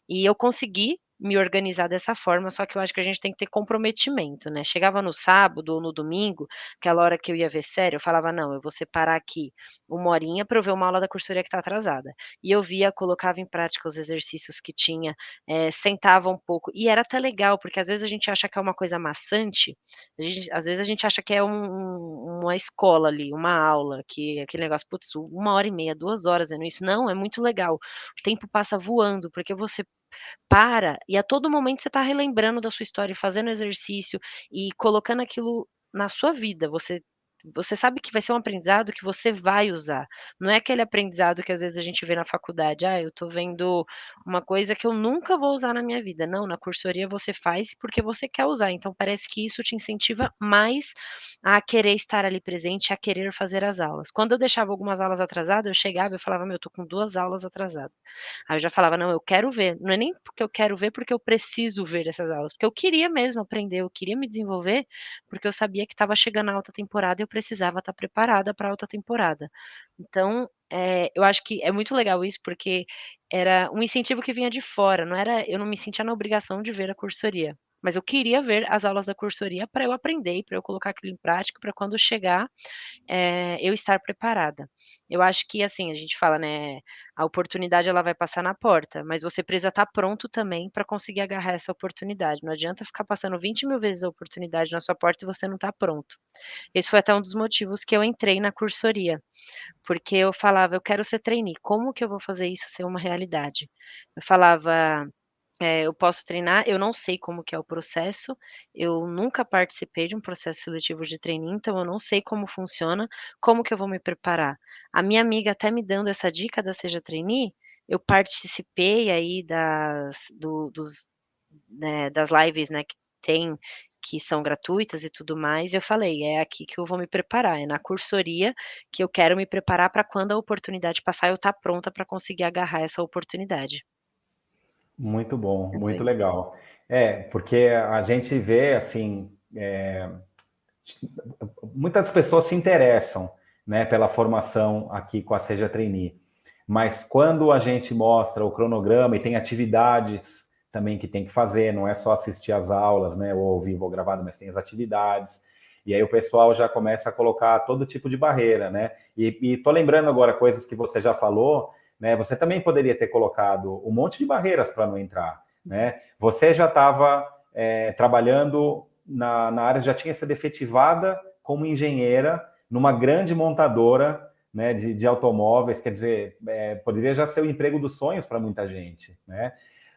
E eu consegui me organizar dessa forma, só que eu acho que a gente tem que ter comprometimento, né. Chegava no sábado ou no domingo, aquela hora que eu ia ver série, eu falava: "Não, eu vou separar aqui 1 horinha para eu ver uma aula da cursoria que está atrasada". E eu via, colocava em prática os exercícios que tinha, sentava um pouco e era até legal, porque às vezes a gente acha que é uma coisa maçante, às vezes a gente acha que é uma escola ali, uma aula, que aquele negócio, putz, 1 hora e meia, 2 horas vendo isso. Não, é muito legal. O tempo passa voando, porque você para e a todo momento você está relembrando da sua história e fazendo exercício e colocando aquilo na sua vida. Você sabe que vai ser um aprendizado que você vai usar. Não é aquele aprendizado que às vezes a gente vê na faculdade: "Ah, eu estou vendo uma coisa que eu nunca vou usar na minha vida". Não, na cursoria você faz porque você quer usar, então parece que isso te incentiva mais a querer estar ali presente, a querer fazer as aulas. Quando eu deixava algumas aulas atrasadas, eu chegava e eu falava: "Meu, eu estou com 2 aulas atrasadas". Aí eu já falava: "Não, eu quero ver". Não é nem porque eu quero ver, porque eu preciso ver essas aulas, porque eu queria mesmo aprender, eu queria me desenvolver, porque eu sabia que estava chegando a alta temporada e eu precisava estar preparada para a alta temporada. Então, eu acho que é muito legal isso, porque era um incentivo que vinha de fora, eu não me sentia na obrigação de ver a cursoria, mas eu queria ver as aulas da cursoria para eu aprender e para eu colocar aquilo em prática, para quando chegar eu estar preparada. Eu acho que, assim, a gente fala, né, a oportunidade ela vai passar na porta, mas você precisa estar pronto também para conseguir agarrar essa oportunidade. Não adianta ficar passando 20.000 vezes a oportunidade na sua porta e você não está pronto. Esse foi até um dos motivos que eu entrei na cursoria, porque eu falava: "Eu quero ser trainee, como que eu vou fazer isso ser uma realidade?". Eu falava eu posso treinar, eu não sei como que é o processo, eu nunca participei de um processo seletivo de trainee, então eu não sei como funciona, como que eu vou me preparar? A minha amiga até me dando essa dica da Seja Trainee, eu participei aí das lives, né, que tem, que são gratuitas e tudo mais, e eu falei: "É aqui que eu vou me preparar, é na cursoria que eu quero me preparar para quando a oportunidade passar, eu estar pronta para conseguir agarrar essa oportunidade". Muito bom, É só muito isso. legal. É, porque a gente vê assim, muitas pessoas se interessam, né, pela formação aqui com a Seja Trainee, mas quando a gente mostra o cronograma e tem atividades também que tem que fazer, não é só assistir às aulas, né, ou ao vivo ou gravado, mas tem as atividades, e aí o pessoal já começa a colocar todo tipo de barreira, né, e tô lembrando agora coisas que você já falou, né, você também poderia ter colocado um monte de barreiras para não entrar, né, você já estava trabalhando na área, já tinha sido efetivada como engenheira numa grande montadora, né, de automóveis, quer dizer, poderia já ser o emprego dos sonhos para muita gente, né?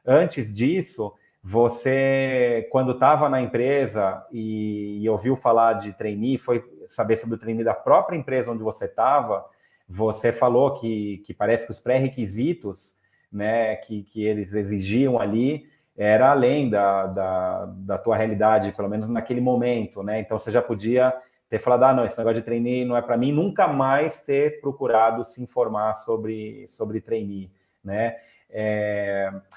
Antes disso, você, quando estava na empresa e ouviu falar de trainee, foi saber sobre o trainee da própria empresa onde você estava, você falou que parece que os pré-requisitos, né, que eles exigiam ali era além da tua realidade, pelo menos naquele momento, né? Então você já podia ter falado, não, esse negócio de trainee não é para mim, nunca mais ter procurado se informar sobre trainee, né?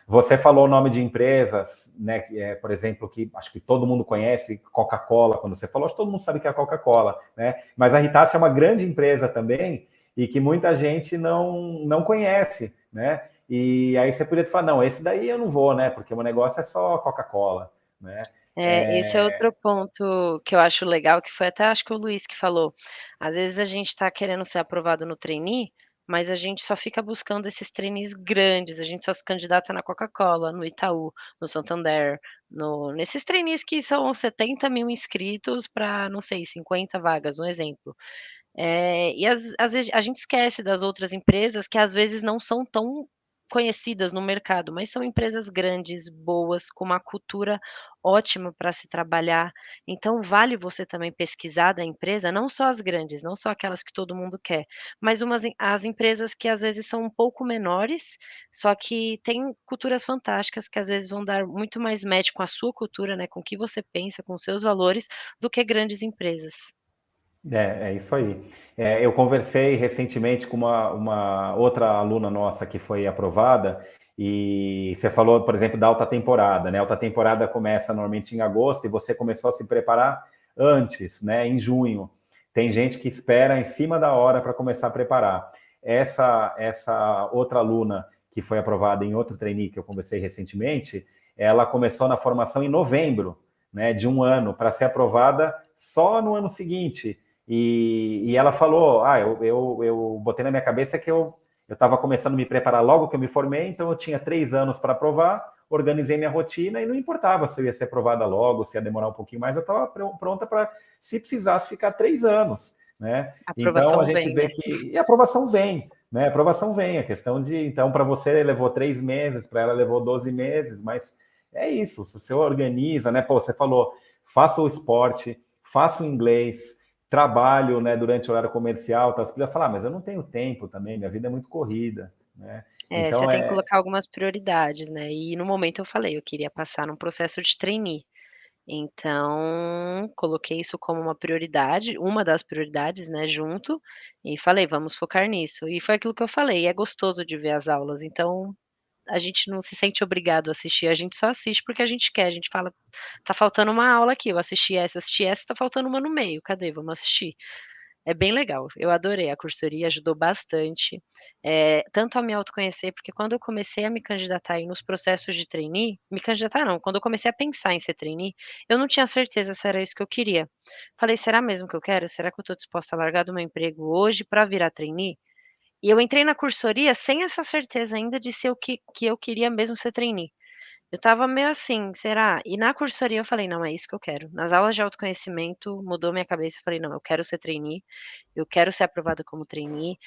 Você falou o nome de empresas, né? Por exemplo, que acho que todo mundo conhece, Coca-Cola, quando você falou, acho que todo mundo sabe que é a Coca-Cola, né? Mas a Hitachi é uma grande empresa também e que muita gente não conhece, né? E aí você podia falar, não, esse daí eu não vou, né? Porque o negócio é só Coca-Cola, né? Esse é outro ponto que eu acho legal, que foi até acho que o Luiz que falou. Às vezes a gente está querendo ser aprovado no trainee, mas a gente só fica buscando esses trainees grandes, a gente só se candidata na Coca-Cola, no Itaú, no Santander, nesses trainees que são 70.000 inscritos para, não sei, 50 vagas, um exemplo. E às vezes a gente esquece das outras empresas que às vezes não são tão conhecidas no mercado, mas são empresas grandes, boas, com uma cultura ótima para se trabalhar. Então vale você também pesquisar da empresa, não só as grandes, não só aquelas que todo mundo quer, mas as empresas que às vezes são um pouco menores, só que têm culturas fantásticas que às vezes vão dar muito mais match com a sua cultura, né, com o que você pensa, com os seus valores, do que grandes empresas. É isso aí. Eu conversei recentemente com uma outra aluna nossa que foi aprovada, e você falou, por exemplo, da alta temporada, né? A alta temporada começa normalmente em agosto e você começou a se preparar antes, né? Em junho. Tem gente que espera em cima da hora para começar a preparar. Essa outra aluna que foi aprovada em outro trainee que eu conversei recentemente, ela começou na formação em novembro, né? De um ano, para ser aprovada só no ano seguinte. E ela falou, eu botei na minha cabeça que eu estava começando a me preparar logo que eu me formei, então eu tinha 3 anos para aprovar, organizei minha rotina e não importava se eu ia ser aprovada logo, se ia demorar um pouquinho mais, eu estava pronta para, se precisasse, ficar 3 anos, né? A Então a aprovação gente vem, vê né? que... E a aprovação vem, né? A aprovação vem, a questão de... Então, para você levou 3 meses, para ela levou 12 meses, mas é isso, se você organiza, né? Pô, você falou, faça o esporte, faça o inglês, trabalho, né, durante o horário comercial, tá? Você podia falar, mas eu não tenho tempo também, minha vida é muito corrida, né? Você Então tem que colocar algumas prioridades, né, e no momento eu falei, eu queria passar num processo de trainee, então coloquei isso como uma das prioridades, né, junto, e falei: "Vamos focar nisso", e foi aquilo que eu falei, é gostoso de ver as aulas, então a gente não se sente obrigado a assistir, a gente só assiste porque a gente quer, a gente fala: "Tá faltando uma aula aqui, eu assisti essa, tá faltando uma no meio, cadê? Vamos assistir". É bem legal, eu adorei, a cursoria ajudou bastante, tanto a me autoconhecer, porque quando eu comecei a me candidatar aí nos processos de trainee, me candidatar não, quando eu comecei a pensar em ser trainee, eu não tinha certeza se era isso que eu queria. Falei: "Será mesmo que eu quero? Será que eu estou disposta a largar do meu emprego hoje para virar trainee?". E eu entrei na cursoria sem essa certeza ainda de se que eu queria mesmo ser trainee. Eu estava meio assim: "Será?". E na cursoria eu falei: "Não, é isso que eu quero". Nas aulas de autoconhecimento mudou minha cabeça, eu falei: "Não, eu quero ser trainee, eu quero ser aprovada como trainee".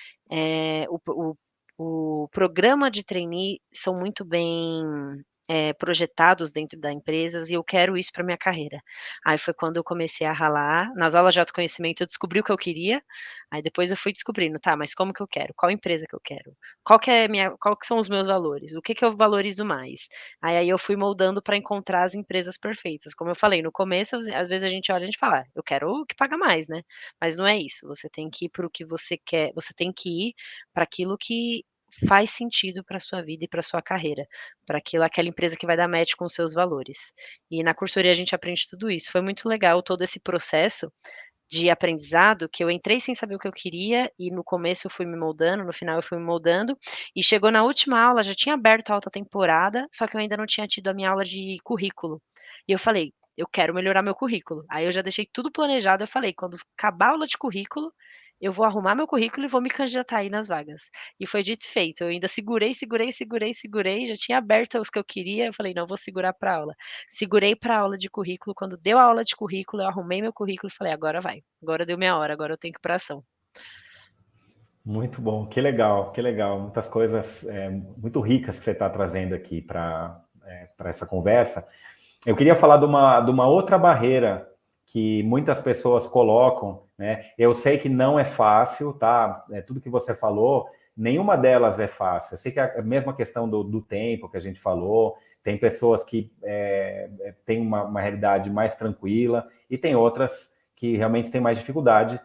O programa de trainee são muito bem, projetados dentro da empresas e eu quero isso para minha carreira. Aí foi quando eu comecei a ralar, nas aulas de autoconhecimento eu descobri o que eu queria, aí depois eu fui descobrindo: "Tá, mas como que eu quero? Qual empresa que eu quero? Qual que são os meus valores? O que que eu valorizo mais?". Aí eu fui moldando para encontrar as empresas perfeitas. Como eu falei, no começo, às vezes a gente olha, a gente fala: "Eu quero o que paga mais", né. Mas não é isso, você tem que ir para o que você quer, você tem que ir para aquilo que faz sentido para sua vida e para sua carreira, para aquela empresa que vai dar match com os seus valores. E na cursoria a gente aprende tudo isso. Foi muito legal todo esse processo de aprendizado, que eu entrei sem saber o que eu queria e no começo eu fui me moldando, no final eu fui me moldando, e chegou na última aula, já tinha aberto a alta temporada, só que eu ainda não tinha tido a minha aula de currículo. E eu falei: "Eu quero melhorar meu currículo". Aí eu já deixei tudo planejado, eu falei: "Quando acabar a aula de currículo, eu vou arrumar meu currículo e vou me candidatar aí nas vagas". E foi dito e feito, eu ainda segurei, já tinha aberto os que eu queria, eu falei: "Não, vou segurar pra aula". Segurei pra aula de currículo, quando deu a aula de currículo, eu arrumei meu currículo e falei: "Agora vai, agora deu minha hora, agora eu tenho que ir pra ação". muito bom, que legal, que legal. Muitas coisas muito ricas que você está trazendo aqui para essa conversa. Eu queria falar de uma outra barreira que muitas pessoas colocam, né? Eu sei que não é fácil, tá? Tudo que você falou, nenhuma delas é fácil. Eu sei que a mesma questão do tempo que a gente falou, tem pessoas que têm uma realidade mais tranquila e tem outras que realmente têm mais dificuldade.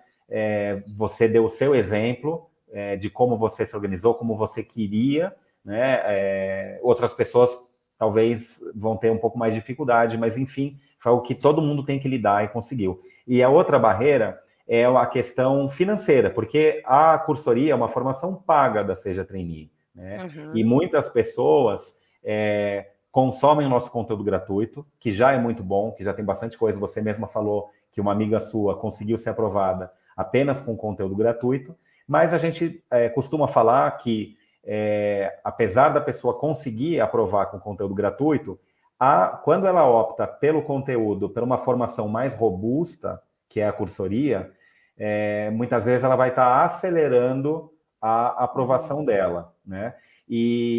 Você deu o seu exemplo de como você se organizou, como você queria, né? Outras pessoas talvez vão ter um pouco mais de dificuldade, mas enfim, foi o que todo mundo tem que lidar e conseguiu. E a outra barreira é a questão financeira, porque a cursoria é uma formação paga da Seja Trainee, né? E Uhum. muitas pessoas consomem o nosso conteúdo gratuito, que já é muito bom, que já tem bastante coisa. Você mesma falou que uma amiga sua conseguiu ser aprovada apenas com conteúdo gratuito, mas a gente costuma falar que apesar da pessoa conseguir aprovar com conteúdo gratuito, quando ela opta pelo conteúdo, por uma formação mais robusta, que é a cursoria, muitas vezes ela vai estar acelerando a Uhum. aprovação dela, né?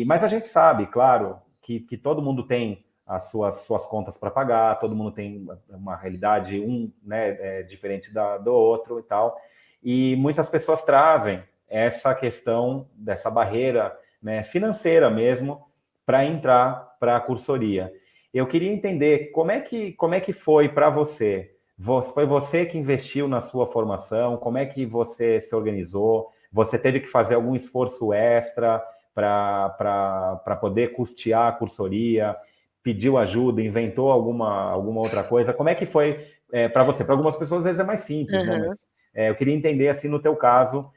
Mas a gente sabe, claro, que todo mundo tem as suas contas para pagar, todo mundo tem uma realidade né, diferente do outro e tal. E muitas pessoas trazem essa questão dessa barreira, né, financeira mesmo para entrar para a cursoria. Eu queria entender como é que foi para você, Foi você que investiu na sua formação? Como é que você se organizou? Você teve que fazer algum esforço extra para poder custear a cursoria? Pediu ajuda? Inventou alguma outra coisa? Como é que foi para você? Para algumas pessoas, às vezes, é mais simples, né? Aham. Mas eu queria entender, assim, no teu caso,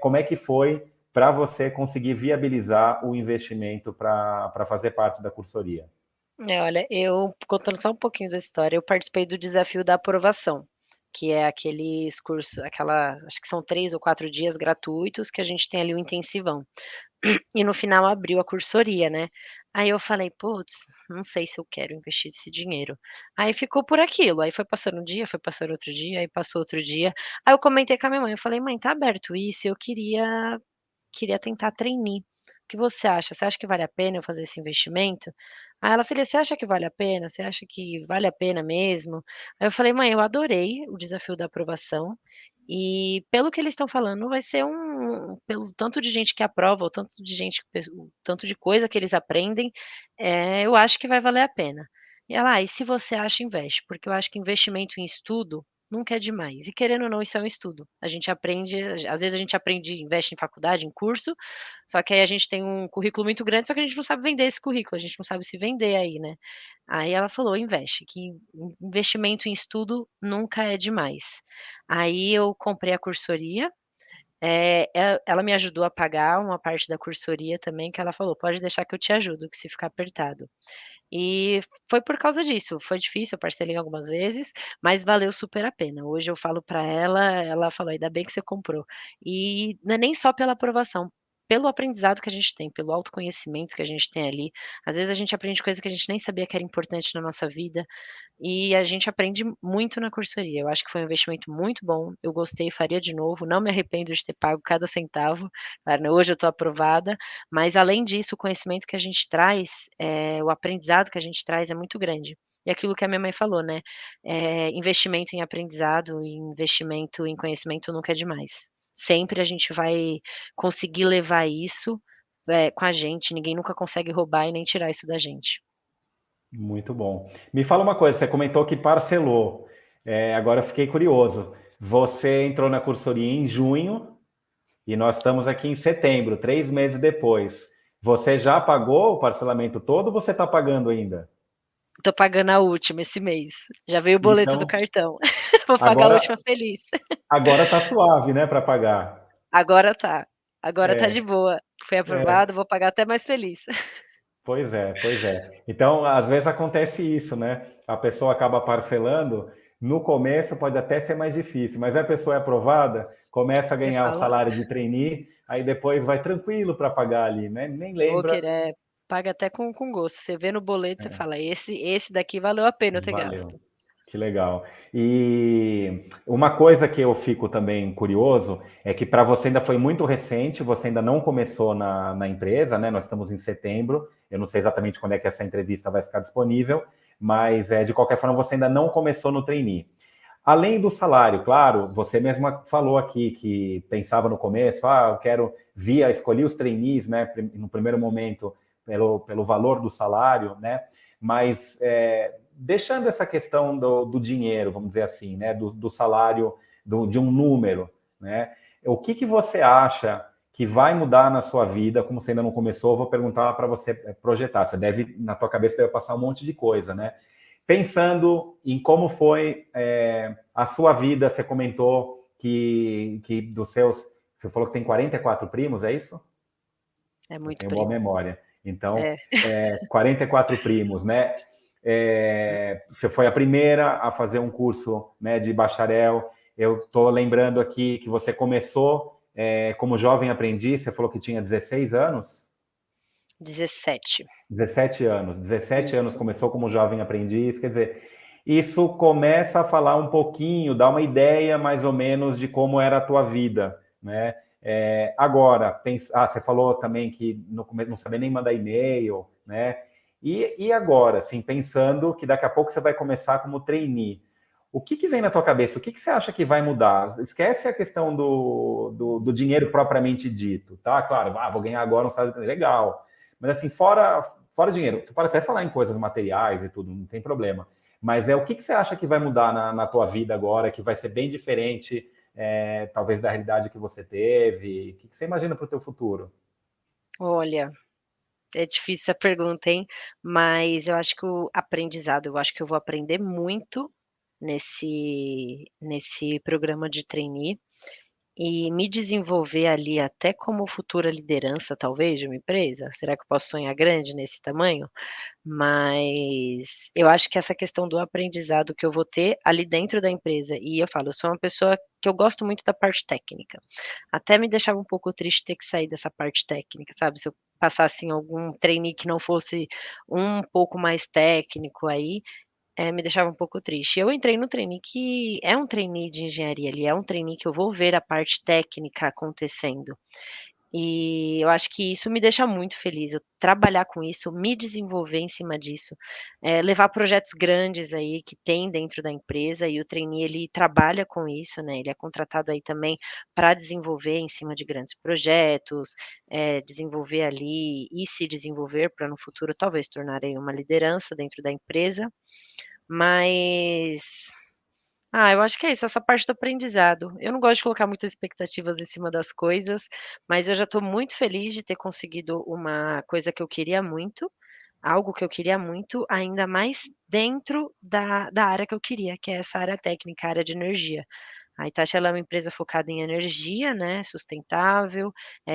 como é que foi para você conseguir viabilizar o investimento para fazer parte da cursoria? Olha, eu contando só um pouquinho da história, eu participei do desafio da aprovação, que é aqueles cursos acho que são 3 ou 4 dias gratuitos que a gente tem ali o intensivão. E no final abriu a cursoria, né. Aí eu falei: "Puts, não sei se eu quero investir esse dinheiro". Aí ficou por aquilo, aí foi passando um dia, foi passando outro dia, aí passou outro dia. Aí eu comentei com a minha mãe, eu falei: "Mãe, tá aberto isso, eu queria tentar trainee. O que você acha? Você acha que vale a pena eu fazer esse investimento?" Aí ela: "Filha, você acha que vale a pena? Você acha que vale a pena mesmo?" Aí eu falei: "Mãe, eu adorei o desafio da aprovação, e pelo que eles estão falando vai ser pelo tanto de gente que aprova, o tanto de coisa que eles aprendem, eu acho que vai valer a pena." E ela: "Ah, e se você acha, investe, porque eu acho que investimento em estudo nunca é demais. E querendo ou não, isso é um estudo. A gente aprende, às vezes a gente aprende, investe em faculdade, em curso, só que aí a gente tem um currículo muito grande, só que a gente não sabe vender esse currículo, a gente não sabe se vender aí, né." Aí ela falou: "Investe, que investimento em estudo nunca é demais." Aí eu comprei a cursoria, ela me ajudou a pagar uma parte da cursoria também, que ela falou: "Pode deixar que eu te ajudo, que se ficar apertado." E foi por causa disso, foi difícil, eu parcelei algumas vezes, mas valeu super a pena. Hoje eu falo para ela, ela falou: "Ainda bem que você comprou." E não é nem só pela aprovação, pelo aprendizado que a gente tem, pelo autoconhecimento que a gente tem ali. Às vezes a gente aprende coisa que a gente nem sabia que era importante na nossa vida, e a gente aprende muito na cursoria. Eu acho que foi um investimento muito bom, eu gostei, faria de novo, não me arrependo de ter pago cada centavo. Claro, né, hoje eu estou aprovada, mas além disso, o conhecimento que a gente traz, o aprendizado que a gente traz é muito grande. E aquilo que a minha mãe falou, né, investimento em aprendizado e investimento em conhecimento nunca é demais. Sempre a gente vai conseguir levar isso, com a gente, ninguém nunca consegue roubar e nem tirar isso da gente. Muito bom. Me fala uma coisa, você comentou que parcelou. Agora eu fiquei curioso. Você entrou na cursoria em junho e nós estamos aqui em setembro, 3 meses depois. Você já pagou o parcelamento todo ou você está pagando ainda? Tô pagando a última esse mês. Já veio o boleto do Então, cartão. Vou pagar a agora última feliz. agora tá suave, né, para pagar. Agora tá. Agora tá de É, boa. Foi é. aprovado, vou pagar até mais feliz. Pois é, pois é. Então, às vezes acontece isso, né? A pessoa acaba parcelando, no começo pode até ser mais difícil, mas a pessoa é aprovada, começa a Você ganhar o fala: salário de trainee, aí depois vai tranquilo para pagar ali, né? Nem "Vou lembra. querer", paga até com gosto. Você vê no boleto, você fala: "Esse daqui valeu a pena eu ter Valeu. gasto." Que legal. E uma coisa que eu fico também curioso é que para você ainda foi muito recente, você ainda não começou na empresa, né? Nós estamos em setembro, eu não sei exatamente quando é que essa entrevista vai ficar disponível, mas de qualquer forma você ainda não começou no trainee. Além do salário, claro, você mesma falou aqui que pensava no começo, eu quero escolhi os trainees, né, no primeiro momento, pelo valor do salário, né, mas deixando essa questão do dinheiro, vamos dizer assim, né, do salário, de um número, né, o que você acha que vai mudar na sua vida, como você ainda não começou, eu vou perguntar para você projetar, você deve, na tua cabeça deve passar um monte de coisa, né, pensando em como foi a sua vida, você comentou que dos seus. Você falou que tem 44 primos, é isso? É Eu muito tenho boa primo. memória. Então, É. 44 primos, né? Você foi a primeira a fazer um curso, né, de bacharel. Eu estou lembrando aqui que você começou como jovem aprendiz, você falou que tinha 16 anos? 17. 17 anos. 17 anos Isso. começou como jovem aprendiz, quer dizer, isso começa a falar um pouquinho, dá uma ideia mais ou menos de como era a tua vida, né? Agora, você falou também que no começo não sabia nem mandar e-mail, né? E agora, assim, pensando que daqui a pouco você vai começar como trainee, o que vem na tua cabeça? O que você acha que vai mudar? Esquece a questão do dinheiro propriamente dito, tá? Claro, vou ganhar agora um salário legal. Mas assim, fora dinheiro, você pode até falar em coisas materiais e tudo, não tem problema. mas o que você acha que vai mudar na tua vida agora, que vai ser bem diferente, talvez, da realidade que você teve? O que você imagina para o teu futuro? Olha, é difícil essa pergunta, hein, mas eu acho que o aprendizado, eu acho que eu vou aprender muito nesse programa de trainee, e me desenvolver ali até como futura liderança, talvez, de uma empresa. Será que eu posso sonhar grande nesse tamanho? Mas eu acho que essa questão do aprendizado que eu vou ter ali dentro da empresa, e eu falo, eu sou uma pessoa que eu gosto muito da parte técnica. Até me deixava um pouco triste ter que sair dessa parte técnica, sabe, se eu passasse em algum trainee que não fosse um pouco mais técnico aí, me deixava um pouco triste. Eu entrei no trainee que é um trainee de engenharia, ele é um trainee que eu vou ver a parte técnica acontecendo. E eu acho que isso me deixa muito feliz, eu trabalhar com isso, me desenvolver em cima disso, levar projetos grandes aí que tem dentro da empresa e o trainee ele trabalha com isso, né, ele é contratado aí também para desenvolver em cima de grandes projetos, desenvolver ali e se desenvolver para no futuro talvez tornar aí uma liderança dentro da empresa, mas eu acho que é isso, essa parte do aprendizado. Eu não gosto de colocar muitas expectativas em cima das coisas, mas eu já estou muito feliz de ter conseguido uma coisa que eu queria muito, algo que eu queria muito, ainda mais dentro da área que eu queria, que é essa área técnica, a área de energia. A Hitachi ela é uma empresa focada em energia, né, sustentável,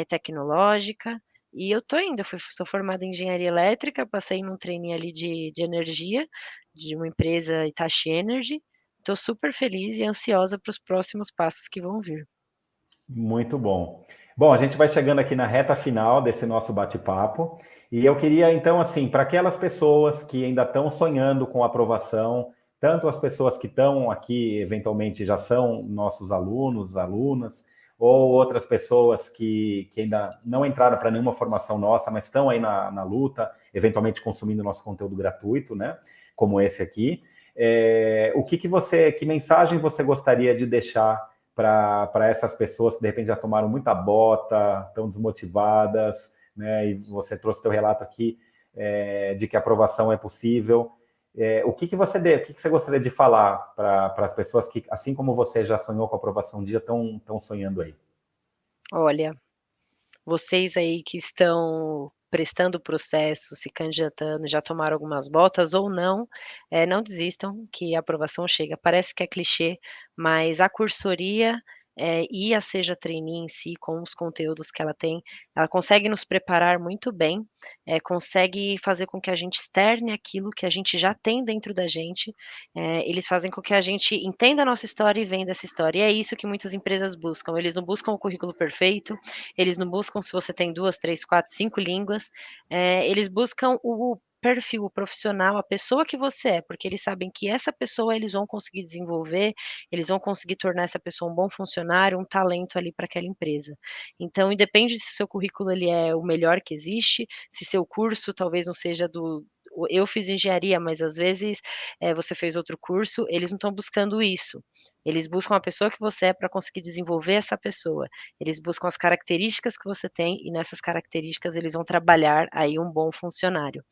tecnológica, e eu tô indo, sou formada em engenharia elétrica, passei num trainee ali de energia, de uma empresa Hitachi Energy, tô super feliz e ansiosa para os próximos passos que vão vir. Muito bom. Bom, a gente vai chegando aqui na reta final desse nosso bate-papo, e eu queria, então, assim, para aquelas pessoas que ainda estão sonhando com aprovação, tanto as pessoas que estão aqui, eventualmente já são nossos alunos, alunas, ou outras pessoas que ainda não entraram para nenhuma formação nossa, mas estão aí na luta, eventualmente consumindo nosso conteúdo gratuito, né? Como esse aqui. Que mensagem você gostaria de deixar para essas pessoas que de repente já tomaram muita bota, estão desmotivadas, né? E você trouxe teu relato aqui de que a aprovação é possível. O que você gostaria de falar para as pessoas que, assim como você já sonhou com a aprovação um dia, estão sonhando aí? Olha, vocês aí que estão prestando o processo, se candidatando, já tomaram algumas botas ou não, não desistam que a aprovação chega. Parece que é clichê, mas a cursoria, e a Seja Trainee em si, com os conteúdos que ela consegue nos preparar muito bem, consegue fazer com que a gente externe aquilo que a gente já tem dentro da gente, eles fazem com que a gente entenda a nossa história e venda essa história, e é isso que muitas empresas buscam, eles não buscam o currículo perfeito, eles não buscam se você tem 2, 3, 4, 5 línguas, eles buscam o perfil, o profissional, a pessoa que você é, porque eles sabem que essa pessoa eles vão conseguir desenvolver, eles vão conseguir tornar essa pessoa um bom funcionário, um talento ali para aquela empresa. Então, independe se o seu currículo ele é o melhor que existe, se seu curso talvez não seja eu fiz engenharia, mas às vezes, você fez outro curso, eles não estão buscando isso. Eles buscam a pessoa que você é para conseguir desenvolver essa pessoa. Eles buscam as características que você tem e nessas características eles vão trabalhar aí um bom funcionário.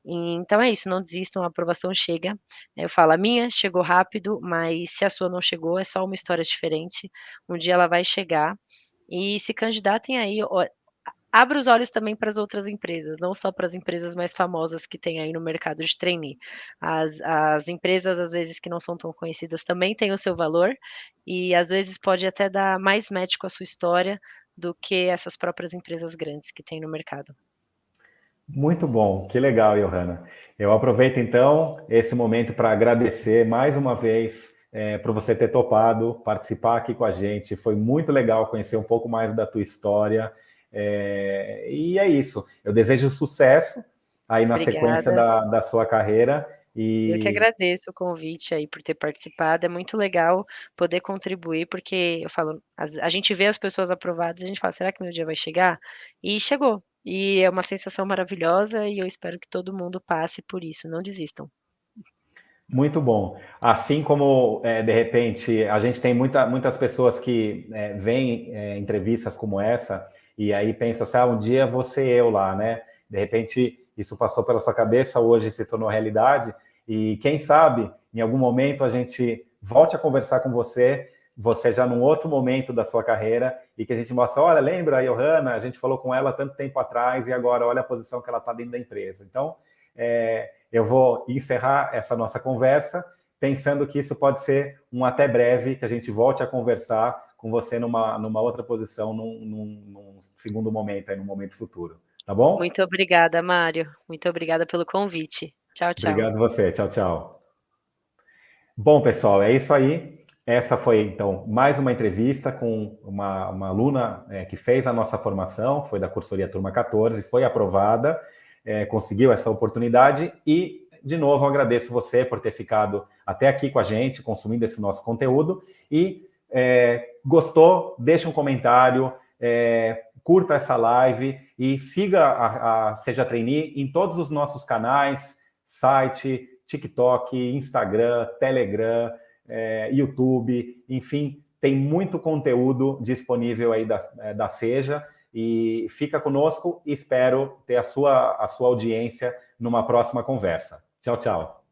Então é isso, não desistam, a aprovação chega. Eu falo, a minha chegou rápido, mas se a sua não chegou, é só uma história diferente. Um dia ela vai chegar e se candidatem aí, abra os olhos também para as outras empresas, não só para as empresas mais famosas que tem aí no mercado de trainee. As empresas, às vezes, que não são tão conhecidas também têm o seu valor, e às vezes pode até dar mais match com a sua história do que essas próprias empresas grandes que tem no mercado. Muito bom, que legal, Johanna. Eu aproveito então esse momento para agradecer mais uma vez por você ter topado participar aqui com a gente. Foi muito legal conhecer um pouco mais da tua história. E é isso. Eu desejo sucesso aí na sequência Obrigada. da sua carreira. Eu que E agradeço o convite aí por ter participado, é muito legal poder contribuir, porque eu falo, a gente vê as pessoas aprovadas e a gente fala: "Será que meu dia vai chegar?" E chegou. E é uma sensação maravilhosa e eu espero que todo mundo passe por isso, não desistam. muito bom. Assim como, de repente, a gente tem muitas pessoas que veem entrevistas como essa e aí pensam assim, um dia vou ser eu lá, né? De repente, isso passou pela sua cabeça, hoje se tornou realidade. E quem sabe, em algum momento, a gente volte a conversar com você já num outro momento da sua carreira, e que a gente mostra, olha, lembra a Johanna, a gente falou com ela tanto tempo atrás, e agora olha a posição que ela está dentro da empresa. Então, eu vou encerrar essa nossa conversa, pensando que isso pode ser um até breve, que a gente volte a conversar com você numa outra posição, num segundo momento, aí, num momento futuro. Tá bom? Muito obrigada, Mário. Muito obrigada pelo convite. Tchau, tchau. Obrigado a você. Tchau, tchau. Bom, pessoal, é isso aí. Essa foi, então, mais uma entrevista com uma aluna que fez a nossa formação, foi da cursoria Turma 14, foi aprovada, conseguiu essa oportunidade e, de novo, agradeço você por ter ficado até aqui com a gente, consumindo esse nosso conteúdo e gostou, deixa um comentário, curta essa live e siga a Seja Trainee em todos os nossos canais, site, TikTok, Instagram, Telegram, YouTube, enfim, tem muito conteúdo disponível aí da Seja e fica conosco e espero ter a sua audiência numa próxima conversa. Tchau, tchau.